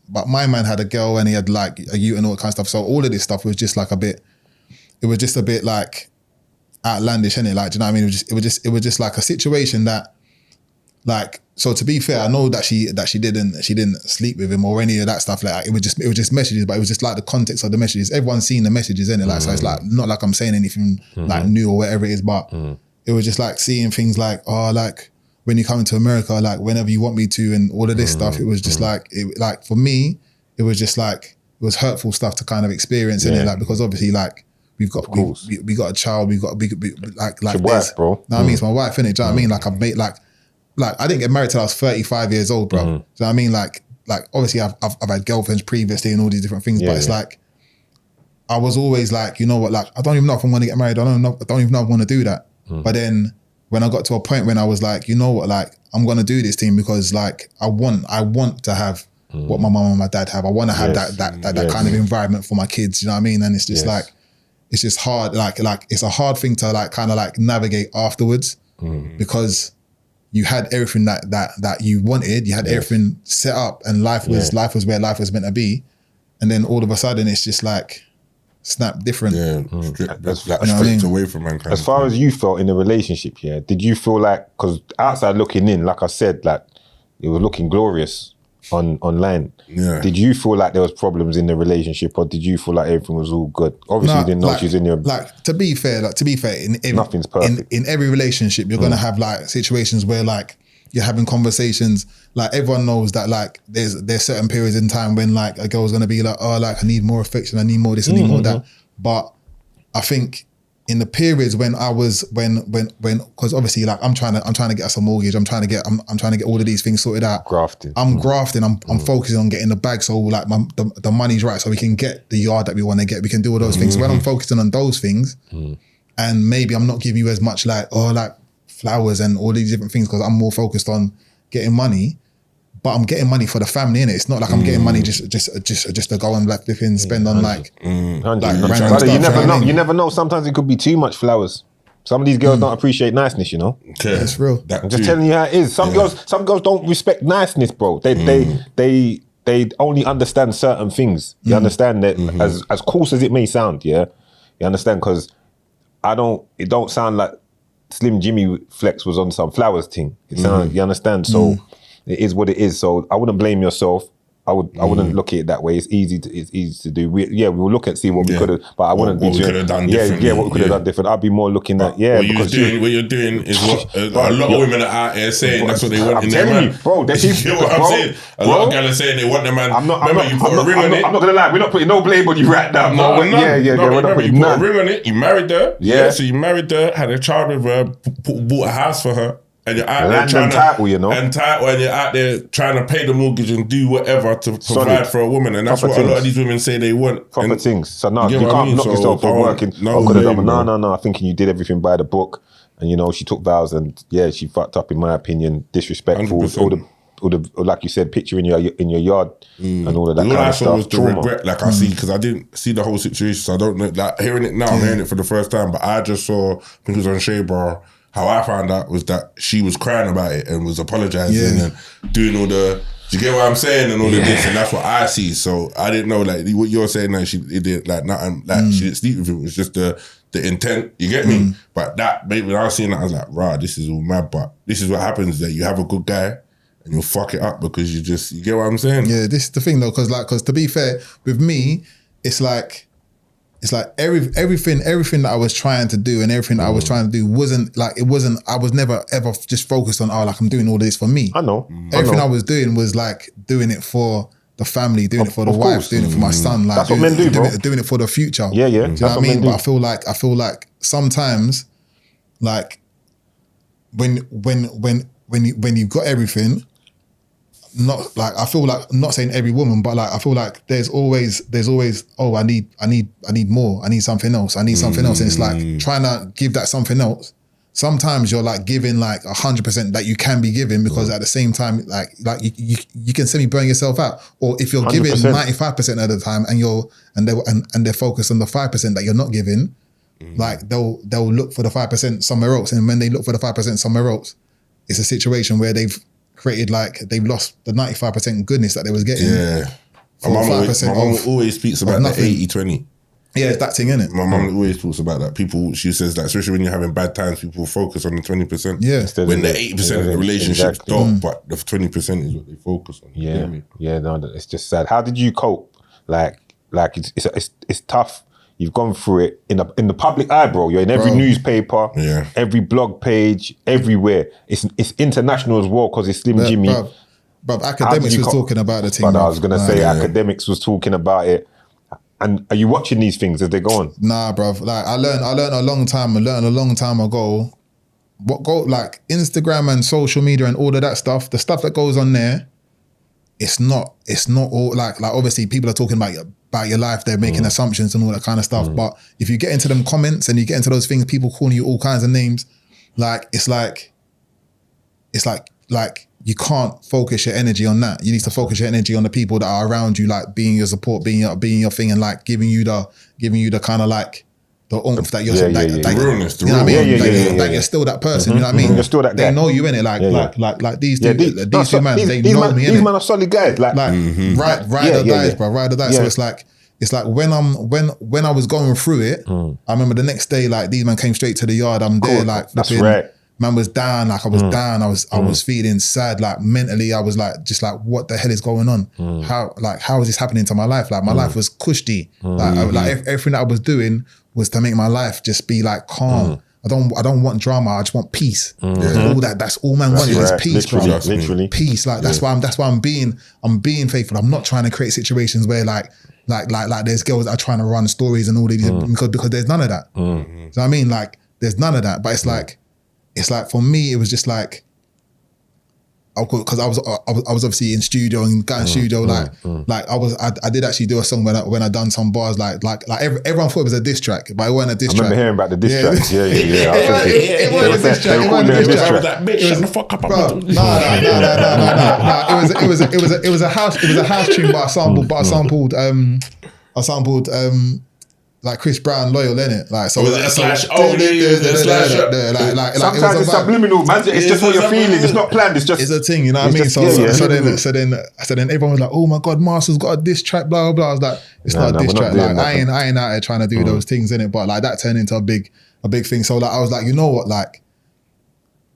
but my man had a girl and he had like a youth and all that kind of stuff. So all of this stuff was just like a bit. It was just a bit like outlandish, innit? Like, do you know what I mean? It was just like a situation that, like, so to be fair, I know that she didn't sleep with him or any of that stuff. Like, it was just messages, but it was just like the context of the messages. Everyone's seen the messages, innit? Like, so it's like not like I'm saying anything like new or whatever it is, but it was just like seeing things like, oh, like when you come to America, like whenever you want me to, and all of this stuff. It was just like for me, it was just like it was hurtful stuff to kind of experience, innit? Like, because obviously, like. We got a child. We got a big like Your this. wife, bro. No, I mean it's my wife, innit? Do you know what I mean? Like I've made like I didn't get married till I was 35 years old, bro. Do you know what I mean? Like obviously I've had girlfriends previously and all these different things, but it's like I was always like, you know what? Like I don't even know if I'm going to get married. I don't even know if I want to do that. But then when I got to a point when I was like, you know what? Like I'm going to do this thing because like I want to have what my mum and my dad have. I want to have that kind of environment for my kids. You know what I mean? And it's just like. It's just hard, like it's a hard thing to like kind of like navigate afterwards because you had everything that you wanted, you had everything set up, and life was where life was meant to be, and then all of a sudden it's just like snap different. Yeah, stripped I mean? away from mankind. As far as you felt in the relationship, did you feel like, because outside looking in, like I said, like it was looking glorious online. Yeah. Did you feel like there was problems in the relationship, or did you feel like everything was all good? Obviously, you didn't know she's in your. Like to be fair, nothing's perfect. In every relationship, you're gonna have like situations where like you're having conversations. Like everyone knows that like there's certain periods in time when like a girl's gonna be like, oh, like I need more affection, I need more this, I need more that. But I think in the periods when I was because obviously like I'm trying to get us a mortgage, I'm trying to get all of these things sorted out. Grafting. I'm focusing on getting the bag so like the money's right so we can get the yard that we want to get. We can do all those things. So when I'm focusing on those things, and maybe I'm not giving you as much like flowers and all these different things because I'm more focused on getting money. But I'm getting money for the family, innit? It's not like I'm getting money just to go and like flipping spend on like random stuff. You never know. You never know. Sometimes it could be too much flowers. Some of these girls don't appreciate niceness, you know. Okay. It's real. I'm just telling you how it is. Some girls don't respect niceness, bro. They only understand certain things. You understand that as coarse as it may sound, you understand? Because it don't sound like Slim Jimmy Flex was on some flowers thing. It sound, you understand? So. It is what it is. So I wouldn't blame yourself. I wouldn't look at it that way. It's easy to do. We will look and see what we could have, but I wouldn't be what we could have done differently. Yeah, what we could have done different. I'd be more looking at what you're doing is what a lot of women are out here saying. That's what they want in their man. Bro, you know what I'm saying? A lot of guys are saying they want their man. Remember, you put a ring on it. I'm not gonna lie. We're not putting no blame on you right now. No, we're not. Remember, you put a ring on it. You married her. Yeah. So you married her, had a child with her, bought a house for her. And you're out there trying title, you know, and you're out there trying to pay the mortgage and do whatever to provide for a woman, and that's what a lot of these women say they want. Proper things. So no, you can't knock yourself for working. No, I'm thinking you did everything by the book, and you know she took vows, and she fucked up in my opinion, disrespectful. 100%. All the like you said, picture in your yard and all of that kind of stuff. All I saw was the regret, like I see, because I didn't see the whole situation, so I don't know. Like hearing it now, I'm hearing it for the first time, but I just saw, I think it was on Shea Bar. How I found out was that she was crying about it and was apologizing and doing all the, do you get what I'm saying, and all of this, and that's what I see. So I didn't know like what you're saying. Like she did like nothing, like she didn't sleep with him. It was just the intent. You get me? But that, maybe when I was seeing that, I was like, rah, this is all mad. But this is what happens: that you have a good guy and you'll fuck it up because you get what I'm saying? Yeah, this is the thing though, because to be fair with me, it's like it's like everything that I was trying to do and everything that I was trying to do wasn't, I was never ever just focused on, like I'm doing all this for me. I know. Everything I was doing was like doing it for the family, doing it for the wife, doing it for my son. Like that's what men do, bro. Doing it for the future. Yeah. Do you know what I mean? But I feel like sometimes, like when you've got everything, not like, I feel like, not saying every woman, but like I feel like there's always oh, I need more, I need something else, and it's like trying to give that something else. Sometimes you're like giving like 100% that you can be giving, because at the same time, like you can semi burn yourself out. Or if you're 100%. Giving 95% of the time and they're focused on the 5% that you're not giving, like they'll look for the 5% somewhere else. And when they look for the 5% somewhere else, it's a situation where they've lost the 95% goodness that they was getting. Yeah. My mum always speaks about the 80-20. Yeah, it's that thing, innit? My mum always talks about that. She says that, especially when you're having bad times, people focus on the 20%. Yeah. When the 80% of the relationship's done, but the 20% is what they focus on. Yeah. Yeah, no, it's just sad. How did you cope? Like it's tough. You've gone through it in the public eye, bro. You're in every newspaper, every blog page, everywhere. It's international as well, because it's Slim Jimmy. But academics was talking about the thing. But I was gonna say academics was talking about it. And are you watching these things as they go on? Nah, bruv. Like I learned a long time ago. Like Instagram and social media and all of that stuff. The stuff that goes on there, it's not all like obviously people are talking about your life. They're making assumptions and all that kind of stuff. But if you get into them comments and you get into those things, people calling you all kinds of names, like it's like you can't focus your energy on that. You need to focus your energy on the people that are around you, like being your support, being your thing, and like giving you the kind of like the oomph that you're, the realness, you know what I mean? Like you're still that person. You know what I mean? You're still that guy. They know you in it. Like these two man, they know me in it. These men are solid guys. Like ride or dies, bro. Ride or die. So it's like when I was going through it, I remember the next day, like these men came straight to the yard. I'm there, like that's right. Man was down, like I was down. I was feeling sad, like mentally. I was like, just like, what the hell is going on? How is this happening to my life? Like my life was cushy. Everything that I was doing was to make my life just be like calm. I don't want drama. I just want peace. All that. That's all man wanted is peace, literally. Peace. Like that's why I'm being faithful. I'm not trying to create situations where like there's girls that are trying to run stories and all these because there's none of that. So I mean, like there's none of that. But it's like for me, it was just like, because I was obviously in studio and got in studio, I did actually do a song when I done some bars, like everyone thought it was a diss track, but it wasn't a diss track. I remember hearing about the diss track. Yeah. It wasn't a diss track. It wasn't a diss track. Bitch, shut the fuck up. No. It was a house tune, but I sampled like Chris Brown, Loyal, innit? Like so. Was it a slash? Oh, there's a slash. Sometimes it's subliminal, man. It's just what you're feeling. It's not planned. It's just. It's a thing, you know what I mean? So then everyone was like, "Oh my God, Marcel's got a diss track." Blah blah blah. I was like, "It's not a diss track. Like I ain't out here trying to do those things, innit?" But like that turned into a big thing. So like I was like, you know what? Like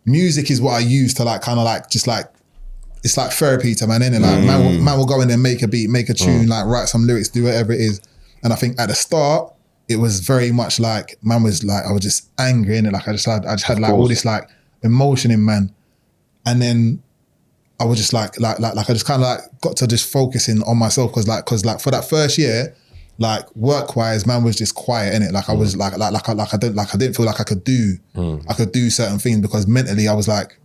music is what I use to like kind of like just like. It's like therapy to man, innit? Like man will go in there, make a beat, make a tune, like write some lyrics, do whatever it is. And I think at the start, it was very much like man was like I was just angry in it. Like I just had like all this like emotion in man, and then I was just like I just kind of like got to just focusing on myself because for that first year, like work wise, man was just quiet in it. Like I was I didn't feel like I could do certain things because mentally I was like,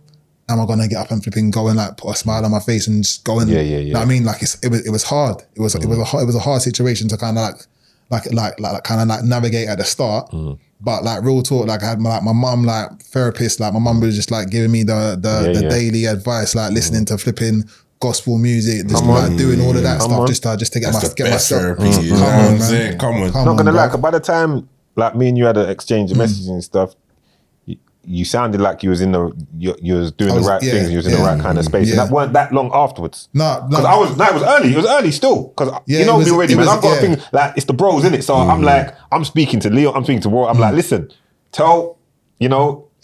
am I gonna get up and flipping go and like put a smile on my face and just go and you know what I mean? Like it was hard. It was a hard situation to kind of like navigate at the start. But like real talk, like I had my mum, like therapist, like my mum was just like giving me the daily advice, like listening to flipping gospel music, just like doing all of that stuff, just to get myself. Come on. Not gonna lie, by the time like me and you had an exchange of messages and stuff, you sounded like you was in you was doing the right things, you was in the right kind of space, and that weren't that long afterwards. No, because it was early. It was early still, because you know me already, man. I've got a thing like it's the bros in it, so I'm like, I'm speaking to Leo, I'm speaking to Roy. I'm like, listen,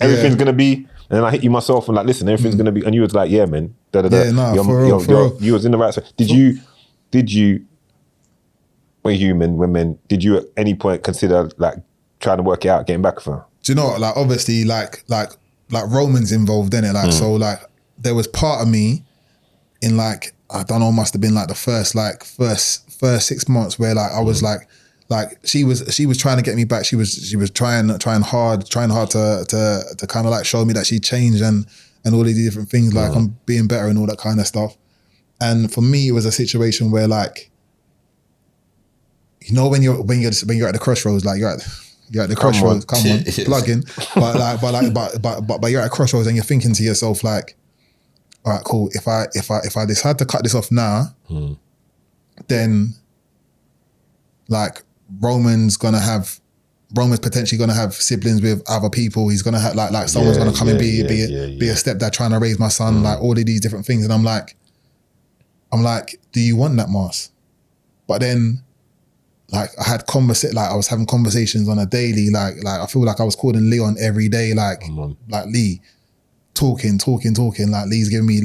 everything's gonna be, and then I hit you myself and like, listen, everything's gonna be, and you was like, yeah, man, you was in the right space. Did you we're human, women. Did you at any point consider like trying to work it out, getting back with her? Do you know what? Like obviously, like Roman's involved in it. Like so, like there was part of me in like I don't know, must have been like the first 6 months where like I was like she was trying to get me back. She was trying hard to kind of like show me that she changed and all these different things. Like I'm being better and all that kind of stuff. And for me, it was a situation where like, you know, when you're at the crossroads, like you're at the crossroads, come on, plug in. But you're at a crossroads and you're thinking to yourself like, all right, cool. If I decide to cut this off now, then like Roman's potentially gonna have siblings with other people. He's gonna have like someone's gonna come and be a stepdad trying to raise my son, like all of these different things. And I'm like, do you want that, Mars? But then like I was having conversations on a daily, like I feel like I was calling Leon every day, like Lee, talking. Like Lee's giving me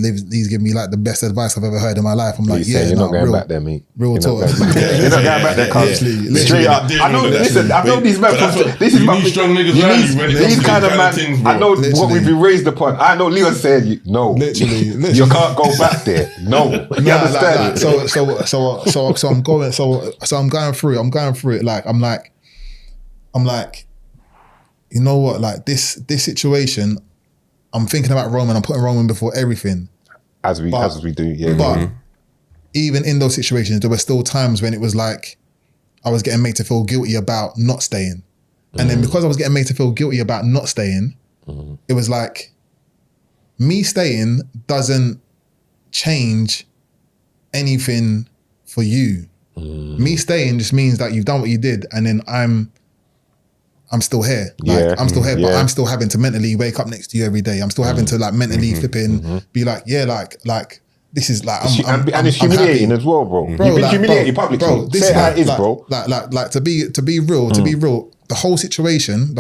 like the best advice I've ever heard in my life. I'm like, you're not going back there, mate. Real talk. You're not going back there, cuz. Straight up. I know. Listen, I know these men. This is you need strong niggas around you when it comes these to kind of these man. things, bro. I know what we've been raised upon. I know Leon said no. Literally. You can't go back there. No, you understand? So I'm going. So I'm going through it. Like I'm like, you know what? Like this situation. I'm thinking about Roman. I'm putting Roman before everything. As we do, yeah. But even in those situations, there were still times when it was like I was getting made to feel guilty about not staying. And then because I was getting made to feel guilty about not staying, it was like me staying doesn't change anything for you. Me staying just means that you've done what you did, and then I'm still here. Like I'm still here, but I'm still having to mentally wake up next to you every day. I'm still having to like mentally flipping, be like, like this is like, and it's humiliating as well, bro. You've been humiliated publicly. Bro, this say how it is, like, bro. Like to be real, the whole situation.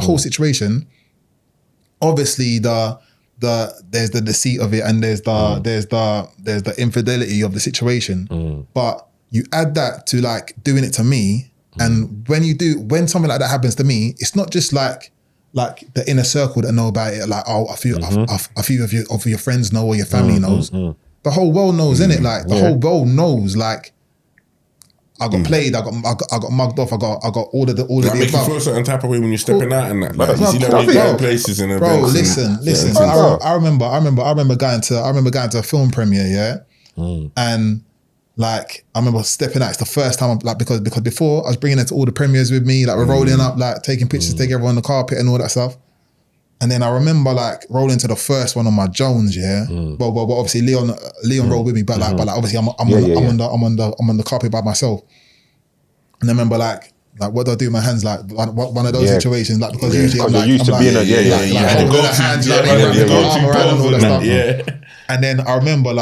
Obviously, there's the deceit of it, and there's the infidelity of the situation. But you add that to like doing it to me. And when something like that happens to me, it's not just like the inner circle that know about it. Like, a few of your friends know or your family knows. The whole world knows, innit? Like the whole world knows. Like I got played. I got mugged off. I got all of the That makes you feel a certain type of way when you're stepping out and that. Like, you see that when you go places and bro, events. Listen. I remember going to a film premiere, and. Like I remember stepping out. It's the first time, because before I was bringing it to all the premieres with me. Like we're rolling up, like taking pictures, take everyone on the carpet and all that stuff. And then I remember like rolling to the first one on my Jones, But obviously Leon rolled with me, but like obviously I'm on the carpet by myself. And I remember like what do I do with my hands? Like one of those situations, like because usually I'm like, used to being And then I remember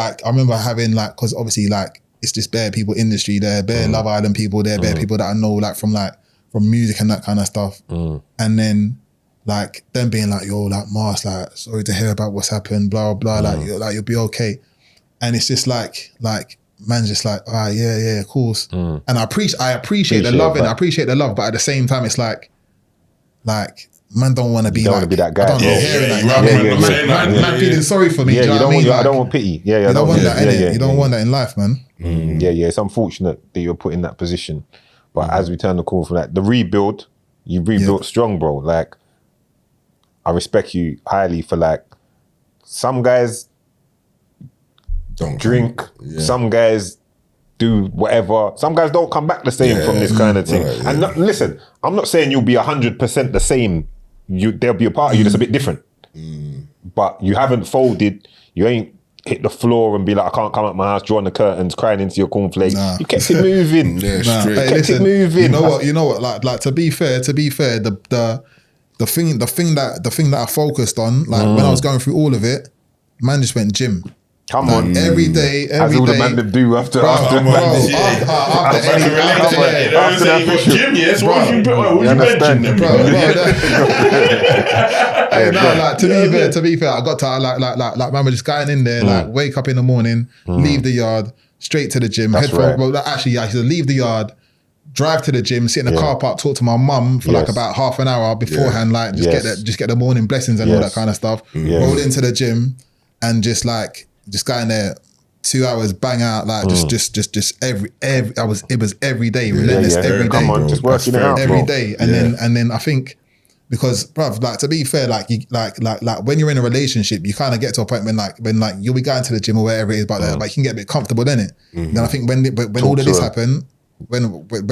having like, because obviously like it's just bare people industry there, bare Love Island people there, bare people that I know like from music and that kind of stuff. And then like them being like, yo, like Mars, like sorry to hear about what's happened, blah blah, like you'll be okay. And it's just like man's just like, yeah, of course. And I appreciate the love, and I appreciate the love, but at the same time it's like man don't want to be like that guy. I don't hearing that. Man feeling sorry for me. Yeah, do you know what I mean? I don't want pity. Yeah, you don't want that, innit? You don't want that in life, man. Yeah. It's unfortunate that you're put in that position. But as we turn the corner from that, the rebuild, you rebuilt strong, bro. Like, I respect you highly for like, some guys don't drink, some guys do whatever. Some guys don't come back the same from this kind of thing. And listen, I'm not saying you'll be 100% the same. There'll be a part of you that's a bit different. But you haven't folded. You ain't hit the floor and be like, I can't come out my house, drawing the curtains, crying into your cornflakes. You kept it moving. Kept it moving. You know what? Like to be fair, the thing that I focused on, like when I was going through all of it, man just went gym. Come on. Every day. As all the man to do after Gym, yes. What you mentioned them, bro? Like to be fair, I got to like man was just going in there, like wake up in the morning, leave the yard, straight to the gym, headphones. Well, actually, I should leave the yard, drive to the gym, sit in the car park, talk to my mum for like about half an hour beforehand, like just get the morning blessings and all that kind of stuff. Roll into the gym and just go in there 2 hours, bang out, like just every it was every day, relentless every day. Come on, just working it out every day. And then I think, because, bruv, like, to be fair, like you like when you're in a relationship, you kind of get to a point when you'll be going to the gym or wherever it is, but you can get a bit comfortable, innit? Then I think when all of this happened, when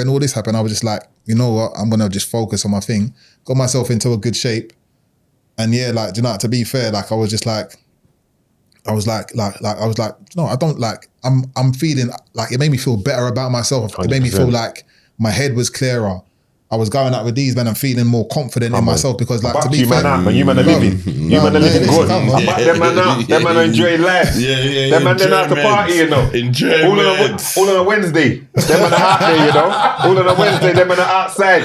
all this happened, I was just like, you know what, I'm gonna just focus on my thing, got myself into a good shape, and like, you know, to be fair, like I was like, no, I don't like. I'm feeling like it made me feel better about myself. 100%. It made me feel like my head was clearer. I was going out with these men and feeling more confident in myself, because like, to be fair, you man are living good. Them man are enjoying life. Them man they're out to party, you know. All on a Wednesday. Them man are out there, you know. All on a Wednesday, them man are outside.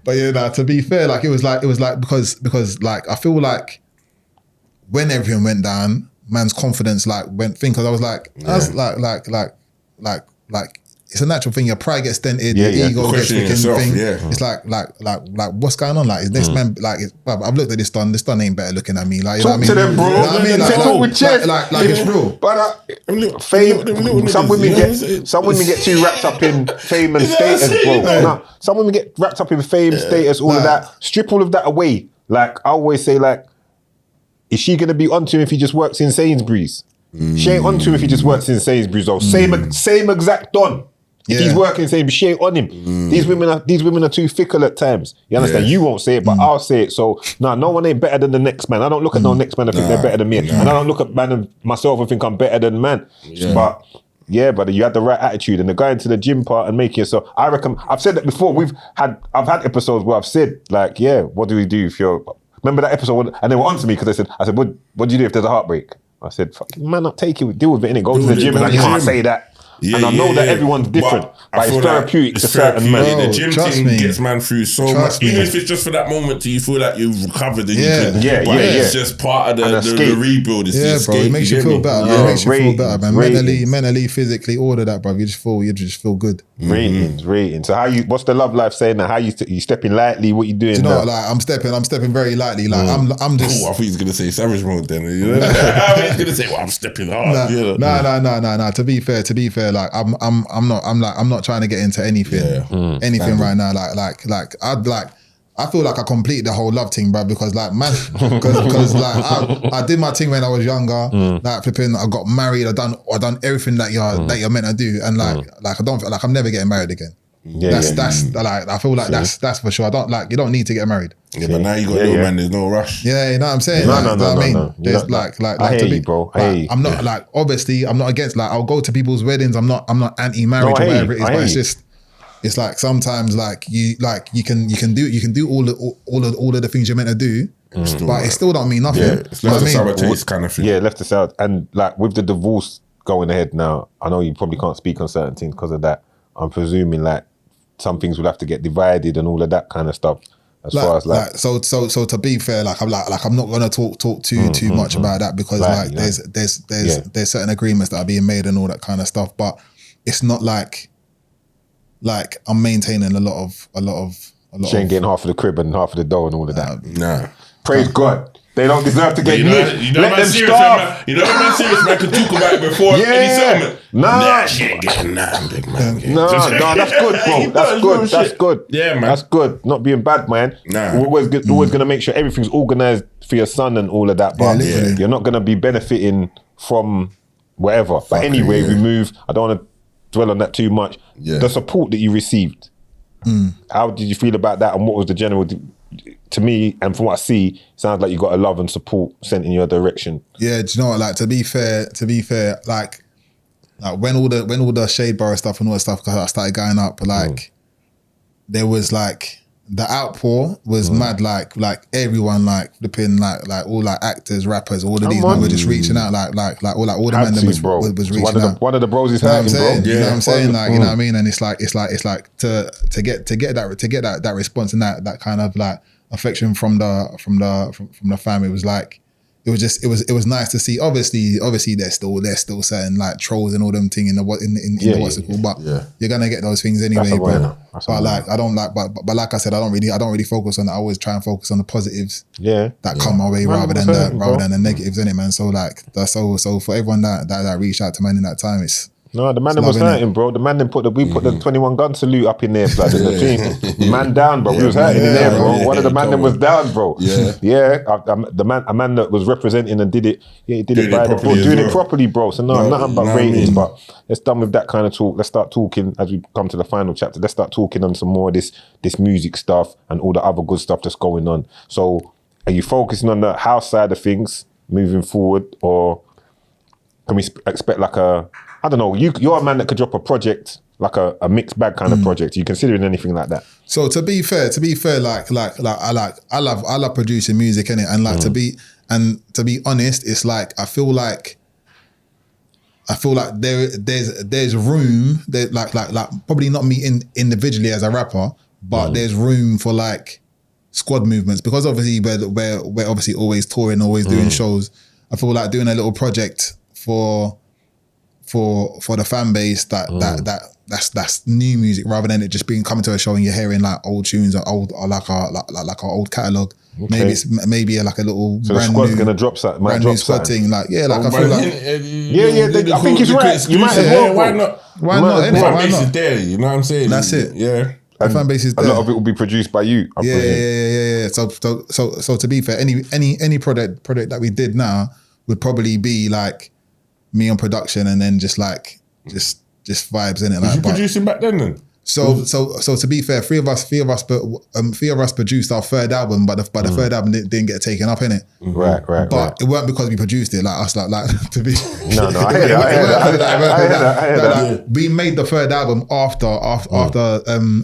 But yeah, nah, to be fair, like it was like because like I feel like when everything went down, man's confidence like went thing, because I was like, like it's a natural thing. Your pride gets dented, your ego gets freaking thing. It's like what's going on? Like, is this man like? I've looked at this done. This done ain't better looking at me. Like, you know what I mean? To them, bro. You know what I mean? Talk with chest. Like it's real. But fame. Some women get too wrapped up in fame and status, bro. Nah, some women get wrapped up in fame, status, all of that. Strip all of that away. Like I always say, like, is she gonna be onto him if he just works in Sainsbury's? She ain't onto him if he just works in Sainsbury's. Though same exact don. If he's working, saying she ain't on him. These women are too fickle at times. You understand? You won't say it, but I'll say it. So no one ain't better than the next man. I don't look at no next man and think they're better than me, and I don't look at man and myself and think I'm better than man. But yeah, brother, you had the right attitude, and the going to the gym part and making yourself. I reckon I've said that before. I've had episodes where I've said like, what do we do if you're? Remember that episode? And they were on to me because I said, what do you do if there's a heartbreak? I said, fucking man, not take it, deal with it, innit? Go to the gym, and I can't say that. And I know that everyone's different, but it's therapeutic to certain men. The gym thing gets man through so much. Even if it's just for that moment, you feel like you've recovered and you can. It's just part of the rebuild. It's the escape. It makes you feel better. It makes you feel better, man. Mentally, physically, all of that, bro. You just feel good. Ratings. So what's the love life saying now? How you stepping lightly? What you doing? Do you know what, like I'm stepping very lightly. Like I'm just. I thought he was gonna say savage mode then. You know? I was gonna say, I'm stepping hard. No. To be fair, like I'm not trying to get into anything right now. I feel like I completed the whole love thing, bro, because like man, because like I did my thing when I was younger. Like flipping, I got married. I done everything that you're meant to do, and like I don't feel like I'm never getting married again. That's like I feel like that's for sure. I don't like, you don't need to get married. Yeah, but now you got little man. There's no rush. Yeah, you know what I'm saying. No. There's like I hear you, bro. I'm not like, obviously I'm not against, like I'll go to people's weddings. I'm not anti-marriage or whatever it is. But it's like sometimes like you can do all of the things you're meant to do, but it still don't mean nothing. Yeah, it's left to sour taste kind of thing. Yeah, left to sour. And like with the divorce going ahead now, I know you probably can't speak on certain things because of that. I'm presuming like some things will have to get divided and all of that kind of stuff. As far as like so to be fair, like I'm not gonna talk too much about that, because like there's certain agreements that are being made and all that kind of stuff, but it's not like I'm maintaining a lot of she ain't getting half of the crib and half of the dough and all of that. Nah. Praise God. They don't deserve to get You know, let them starve. You know what man serious man could talk about it before any settlement. Nah, she ain't getting nothing, big man. No, that's good, bro. That's good. Yeah, man. That's good. Not being bad, man. Nah. We're always gonna make sure everything's organised for your son and all of that. But you're not gonna be benefiting from whatever. But anyway, we move. I don't want to dwell on that too much. Yeah. The support that you received. How did you feel about that, and what was the general? To me, and from what I see, sounds like you got a love and support sent in your direction. Yeah, do you know what? Like to be fair, like when all the Shade Borough stuff and all that stuff started going up, like there was like the outpour was mad. Like everyone, like flipping, like all like actors, rappers, all of these men were just reaching out, like all the men that was reaching out. One of the bros is hurting, bro. You know what I'm saying? Like, you know what I mean? And it's like to get that response and that kind of like affection from the family was like, it it was nice to see. Obviously there's still certain like trolls and all them thing in the what's it called, but you're gonna get those things anyway. But like I don't like, but like I said, I don't really focus on that. I always try and focus on the positives that come my way rather than the negatives, innit, man. So like so for everyone that reached out to man in that time, no, the man that was hurting, bro. The man that put the 21 gun salute up in there, blood. In the team. Man down, bro. We was hurting in there, bro. One of the man that was down, bro. A man that was representing and did it. Yeah, he did it by doing it properly, bro. So nothing but ratings. But let's done with that kind of talk. Let's start talking as we come to the final chapter. Let's start talking on some more of this music stuff and all the other good stuff that's going on. So, are you focusing on the house side of things moving forward, or can we expect like I don't know, you're a man that could drop a project, like a mixed bag kind of project. Are you considering anything like that? So to be fair, like I love producing music, innit? And like to be honest, it's like I feel like there's room there, like probably not me individually as a rapper, but there's room for like squad movements, because obviously we're obviously always touring, always doing shows. I feel like doing a little project for the fan base that's new music, rather than it just being coming to a show and you're hearing like old tunes or our old catalogue. Okay. Maybe like a little so brand the squad's gonna drop something, brand new squad thing. Like I feel like I think he's right. You might as well. Why not? Why not? Fan base is there. You know what I'm saying? That's it. Yeah. The fan base is there. A lot of it will be produced by you. Yeah. So to be fair, any product that we did now would probably be like me on production, and then just vibes in it. Was you producing back then? So to be fair, three of us produced our third album, but the third album didn't get taken up, innit? Right. But it weren't because we produced it, like us, like to be. No, I hear that. We made the third album after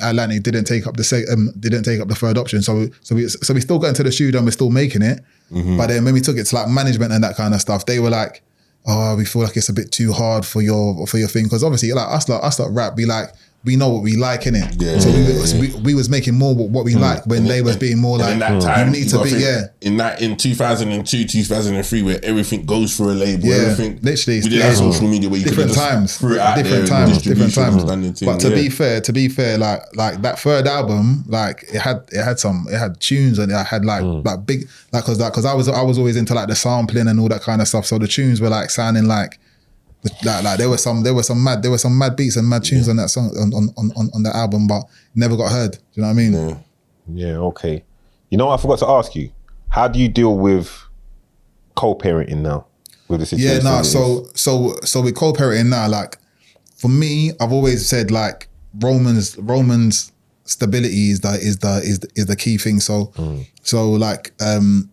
Atlantic didn't take up the third option. So we still got into the studio and we're still making it. But then when we took it to like management and that kind of stuff, they were like, "Oh, we feel like it's a bit too hard for your thing," because obviously like us lot rap, we know what we like, innit? Yeah. So we was making more what we like when they was being more like, in that time, you need to be, in 2002, 2003, where everything goes through a label, everything. Literally, we did have social media where you different could times, throw it out different there, times. But to be fair, like that third album, like it had tunes and it had like big, like because I was always into like the sampling and all that kind of stuff. So the tunes were like sounding like there were some mad beats and mad tunes on that song on the album, but never got heard. Do you know what I mean? Yeah. Okay. You know what I forgot to ask you? How do you deal with co-parenting now with the situation? Yeah, so with co-parenting now, like for me, I've always said like Roman's stability is the key thing. So like when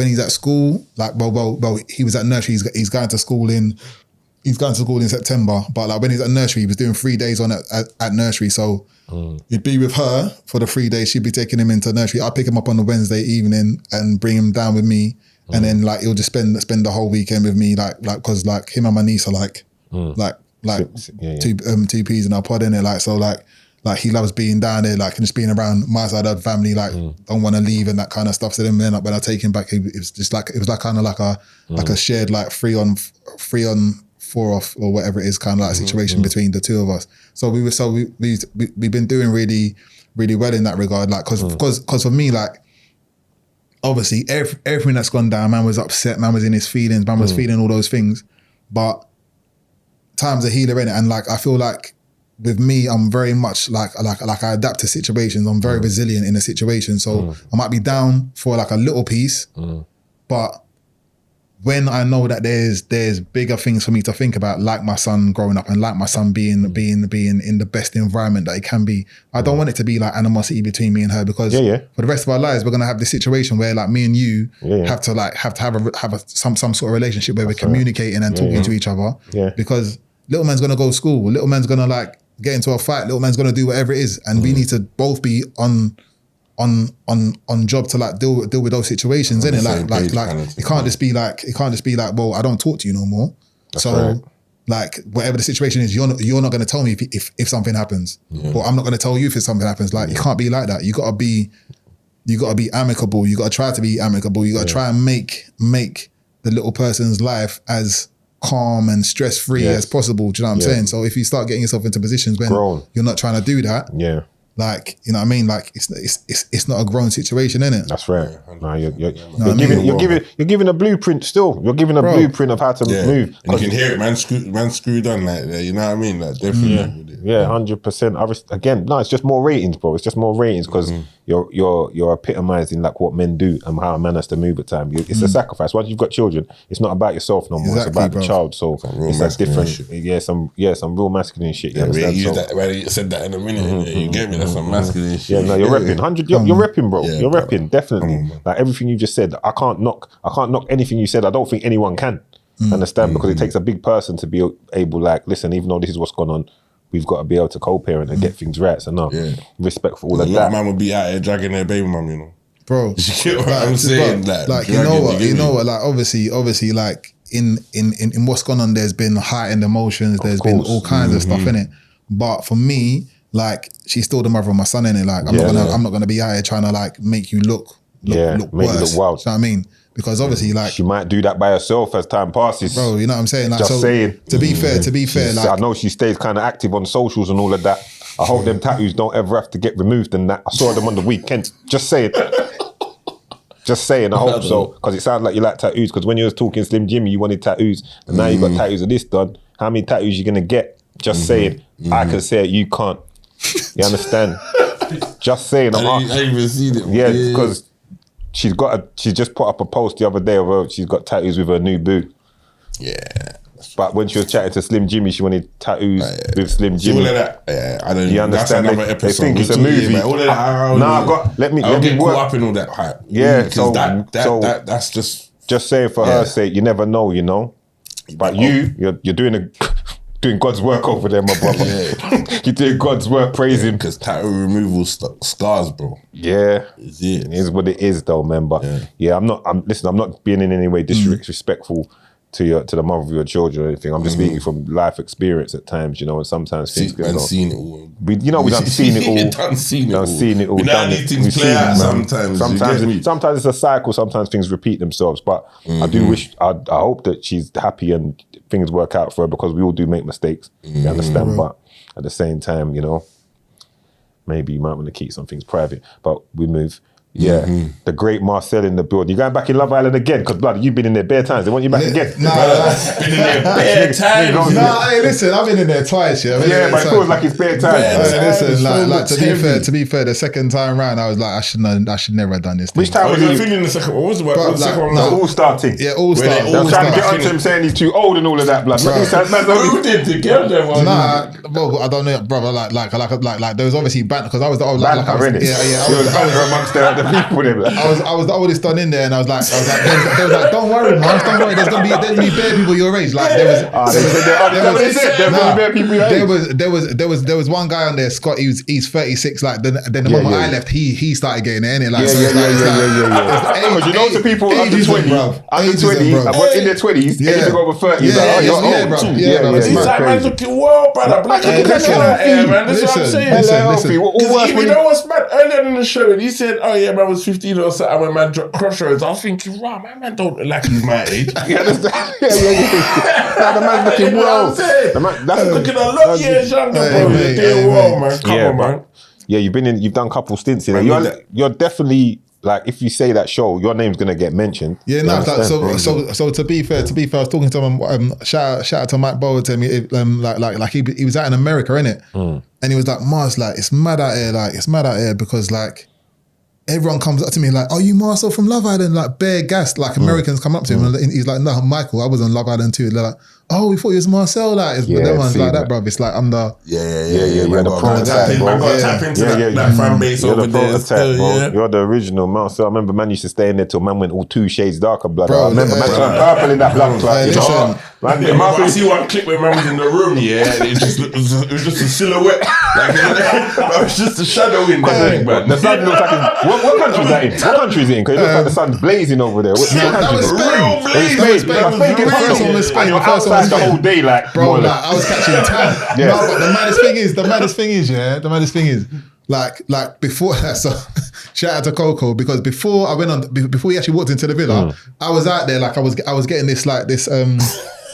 he's at school, like well he was at nursery. He's going to school in September, but like when he's at nursery, he was doing 3 days on at nursery. So he'd be with her for the 3 days. She'd be taking him into nursery. I'd pick him up on the Wednesday evening and bring him down with me, and then like he'll just spend the whole weekend with me, like because like him and my niece are like two peas in our pod, innit? Like so like he loves being down there, like and just being around my side of the family, like don't want to leave and that kind of stuff. So then when I take him back, it was kind of like a shared like 3 on 4 off or whatever it is, kind of like situation between the two of us. So we've been doing really, really well in that regard. Like because for me, like obviously everything that's gone down, man was upset, man was in his feelings, man was feeling all those things. But time's a healer, innit? And like I feel like with me, I'm very much like I adapt to situations. I'm very resilient in a situation. So I might be down for like a little piece, but when I know that there's bigger things for me to think about, like my son growing up and like my son being in the best environment that he can be, I don't want it to be like animosity between me and her, because for the rest of our lives we're gonna have this situation where like me and you have to have some sort of relationship where we're communicating and talking to each other. Because little man's gonna go to school, little man's gonna like get into a fight, little man's gonna do whatever it is, and we need to both be on job to like deal with those situations, innit? Like it can't just be like, well, I don't talk to you no more. Like whatever the situation is, you're not going to tell me if something happens, or I'm not going to tell you if something happens. Like it can't be like that. You got to be you got to be amicable. You got to try to be amicable. You got to try and make the little person's life as calm and stress-free as possible. Do you know what I'm saying? So if you start getting yourself into positions when you're not trying to do that, like, you know what I mean? Like it's not a grown situation, innit? That's right. No, you're giving a blueprint still. You're giving a blueprint of how to move. And you can hear it, man screwed on like that, you know what I mean? Like definitely. Yeah, 100%. Again, no, it's just more ratings, bro. It's just more ratings because you're epitomizing like what men do and how a man has to move at times. It's a sacrifice. Once you've got children, it's not about yourself no more. It's about the child. So it's a different, some real masculine shit. You understand? You said that in a minute. You get me? That's some masculine shit. Yeah, no, you're repping. 100. You're repping, bro. You're repping, definitely. Like everything you just said, I can't knock anything you said. I don't think anyone can understand because it takes a big person to be able, like, listen, even though this is what's gone on, we've got to be able to co-parent and get things right. So no, respect for all of that. A lot of man would be out here dragging their baby mum, you know. Bro, you get what I'm saying? Like you know what? Like obviously, like in what's gone on, there's been heightened emotions. There's been all kinds of stuff in it. But for me, like she's still the mother of my son, innit? Like I'm not gonna be out here trying to like make you look worse. You look wild. Do you know what I mean? Because obviously, like she might do that by herself as time passes, bro. You know what I'm saying? Like, just saying. To be fair, like I know she stays kind of active on socials and all of that. I hope them tattoos don't ever have to get removed and that. I saw them on the weekend. Just saying. Just saying. I hope so because it sounds like you like tattoos. Because when you was talking Slim Jimmy, you wanted tattoos, and now you got tattoos of this done. How many tattoos you gonna get? Just saying. I can say it. You can't. You understand? Just saying. I even seen it. Yeah, because. She just put up a post the other day of her, she's got tattoos with her new boo. Yeah. But when she was chatting to Slim Jimmy, she wanted tattoos with Slim Jimmy. All of that, yeah, I don't. You understand? That's another episode. They think it's a movie. All of that, let me get work. caught up in all that hype. Yeah, because that's just saying for her sake. You never know, you know. But you're doing God's work over there, my brother. You're doing God's work, praise him. Because tattoo removal scars, bro. Yeah. It is what it is though, man. But I'm not being in any way disrespectful to the mother of your children or anything. I'm just speaking from life experience at times, you know, and sometimes things go on. Seen it all. We done seen it all. Done seen it all. Done these things play out sometimes. Sometimes it's a cycle, sometimes things repeat themselves. But I do wish, I hope that she's happy and things work out for her because we all do make mistakes. You understand? But at the same time, you know, maybe you might want to keep some things private. But we move. Yeah, the great Marcel in the building. You going back in Love Island again? Because blood, you've been in there bare times. They want you back again. Been in there bare times. Hey, listen, I've been in there twice. Yeah, but it feels like it's bare times. Listen, to be fair, the second time round, I was like, I should never have done this. Which time was you feeling the second one? What was the second one? All-Star thing. Yeah, All-Star. They were trying to get onto him saying he's too old and all of that. Blood. Who did the girl there? Well, I don't know, brother. Like, there was obviously banter because I was the old. I was amongst the people there. I was the oldest done in there, and I was like, they was like, don't worry, man, don't worry. There's gonna be bare people your age. Like there was one guy on there, Scott. He's 36. Like then the moment I left, he started getting it, innit? Like because you know the people under 20, in their 20s, anything over 30, like, you're old. These like man looking well, brother. Black man. That's what I'm saying. You know what's mad? Earlier in the show, he said, "Oh yeah, man was 15 or something when man dropped Crossroads." I was thinking, wow, man don't look like he's my age. You understand? The man's looking well. That's looking a lot years younger, bro. You're doing well, man. Come on, man. Yeah, you've done a couple stints in there. You're definitely, like, if you say that show, your name's gonna get mentioned. Yeah, no. So to be fair, I was talking to him. Shout out to Mike Bower. To me, he was out in America, innit? And he was like, Mars, like it's mad out here, because like everyone comes up to me like, "Oh, you Marcel from Love Island?" Like bare gas. Like Americans come up to him and he's like, "No, Michael, I was on Love Island too." They're like, "Oh, we thought you was Marcel." Like, but them ones like that, bro. It's like I'm the You're the prototype, bro. I got to tap into that fan base over there. You're the original Marcel. I remember man used to stay in there till man went all 2 shades darker blood. I remember man turned purple in that blood clot. I see one clip where man was in the room, it was just a silhouette. Like it was just a shadow in there. The sun looks like what country is that in? What country is it in? Because it looks like the sun's blazing over there. What country is it? Real blaze. Spain. You're outside the whole day, like bro. Like, I was catching time. No, but the maddest thing is, like before. So shout out to Coco, because before I went on, before he actually walked into the villa, I was out there like I was getting this like this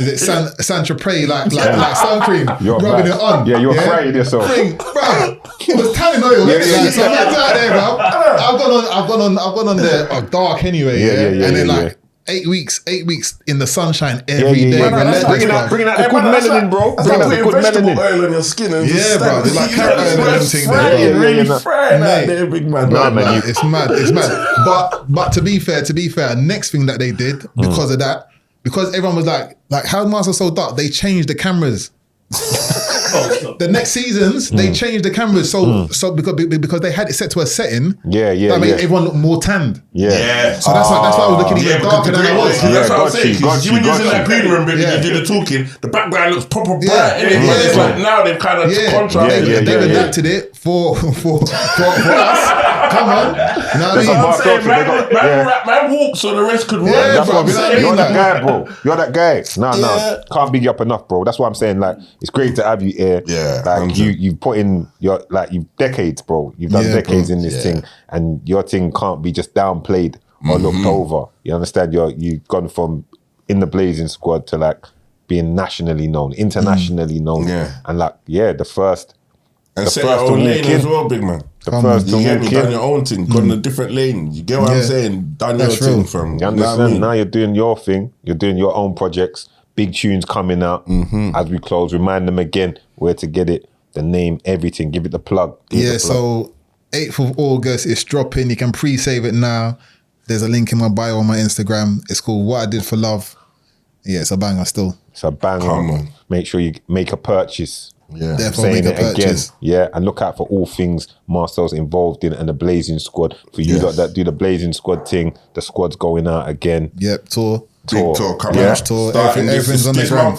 is it Sancho Prey like sun cream, rubbing it on. Yeah, you're frying yourself. Bro, it was tanning oil. So I'm out there, bro. I've gone on the dark anyway. Yeah, and then like. 8 weeks in the sunshine every day. Bringing out the good melanin, bro. Bringing out the good vegetable oil on your skin. And bro. They're like carrot oil and everything. Really frying out there, big man. No, man, it's mad. But to be fair, next thing that they did because of that, because everyone was like how Marcel so dark, they changed the cameras. The next seasons they changed the cameras so because they had it set to a setting that made everyone look more tanned. So that's why I was looking even darker than I was. That's what I'm saying. You when you're in that green room, baby, you do the talking, the background looks proper bright. It's like now they've kind of contrasted. They've adapted it for us. Come on, you know what I mean? Man walks so the rest could run. That's what I'm saying. You're that guy, bro. You're that guy. No, can't big you up enough, bro. That's what I'm saying. Like, it's great to have you here. Like you put in your you've decades, bro. You've done decades in this thing, and your thing can't be just downplayed or looked over. You understand? You've gone from in the Blazing Squad to like being nationally known, internationally known, and like the first. And set your own lane as well, big man. The first you get me, done your own thing, gone in a different lane. You get what I'm saying? Done your thing from. You understand? Now you're doing your thing. You're doing your own projects. Big tunes coming out as we close. Remind them again where to get it, the name, everything. Give it the plug. So 8th of August, it's dropping. You can pre-save it now. There's a link in my bio on my Instagram. It's called What I Did for Love. Yeah, it's a banger still. It's a banger. Come on. Make sure you make a purchase. Yeah, therefore make a purchase. Again. Yeah, and look out for all things Marcel's involved in and the Blazing Squad. For you that do the Blazing Squad thing, the squad's going out again. Yep, tour. Big tour coming out. Tour. Everything's on the ground.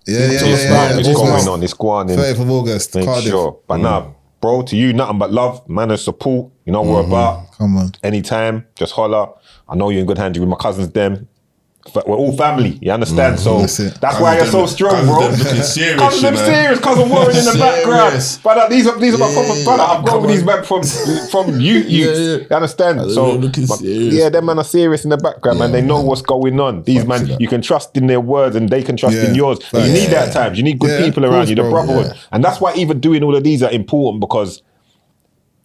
Yeah. It's going on. It's going in. 30th of August, Cardiff. Sure. But now, bro, to you, nothing but love, man, and support. You know what we're about. Come on. Anytime, just holler. I know you're in good hands with my cousins, them. But we're all family, you understand? So that's why you're so strong, bro. Cousins them serious, cousin Warren in the background. But these are my proper brother. I've grown with these men from you. You understand? So them man are serious in the background, man. They know what's going on. These man, you can trust in their words and they can trust in yours. And you need that at times. You need good people around you, the brotherhood. And that's why even doing all of these are important, because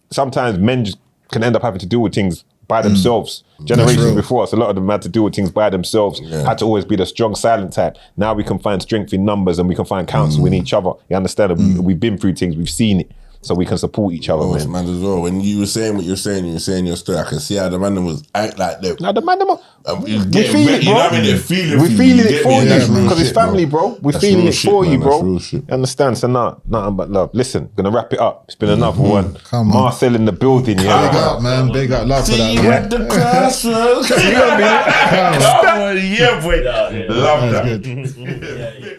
sometimes men just can end up having to deal with things by themselves. Generations before us, a lot of them had to deal with things by themselves. Had to always be the strong, silent type. Now we can find strength in numbers and we can find counsel in each other. You understand? We've been through things, we've seen it. So we can support each other, man. Man as well. When you were saying what you're saying, your story, I can see how the man was act like that. Now the man, we feel it, bro. You know what I mean? They're feeling we feeling it for you because it's family, bro. We're feeling it for you, bro. You understand? So nothing but love. Listen, gonna wrap it up. It's been another one. Come on. Marcel in the building. Big up, man. Big up. Love for that. See you at the crossroads. You know what I mean? Yeah, boy. Love that. Good.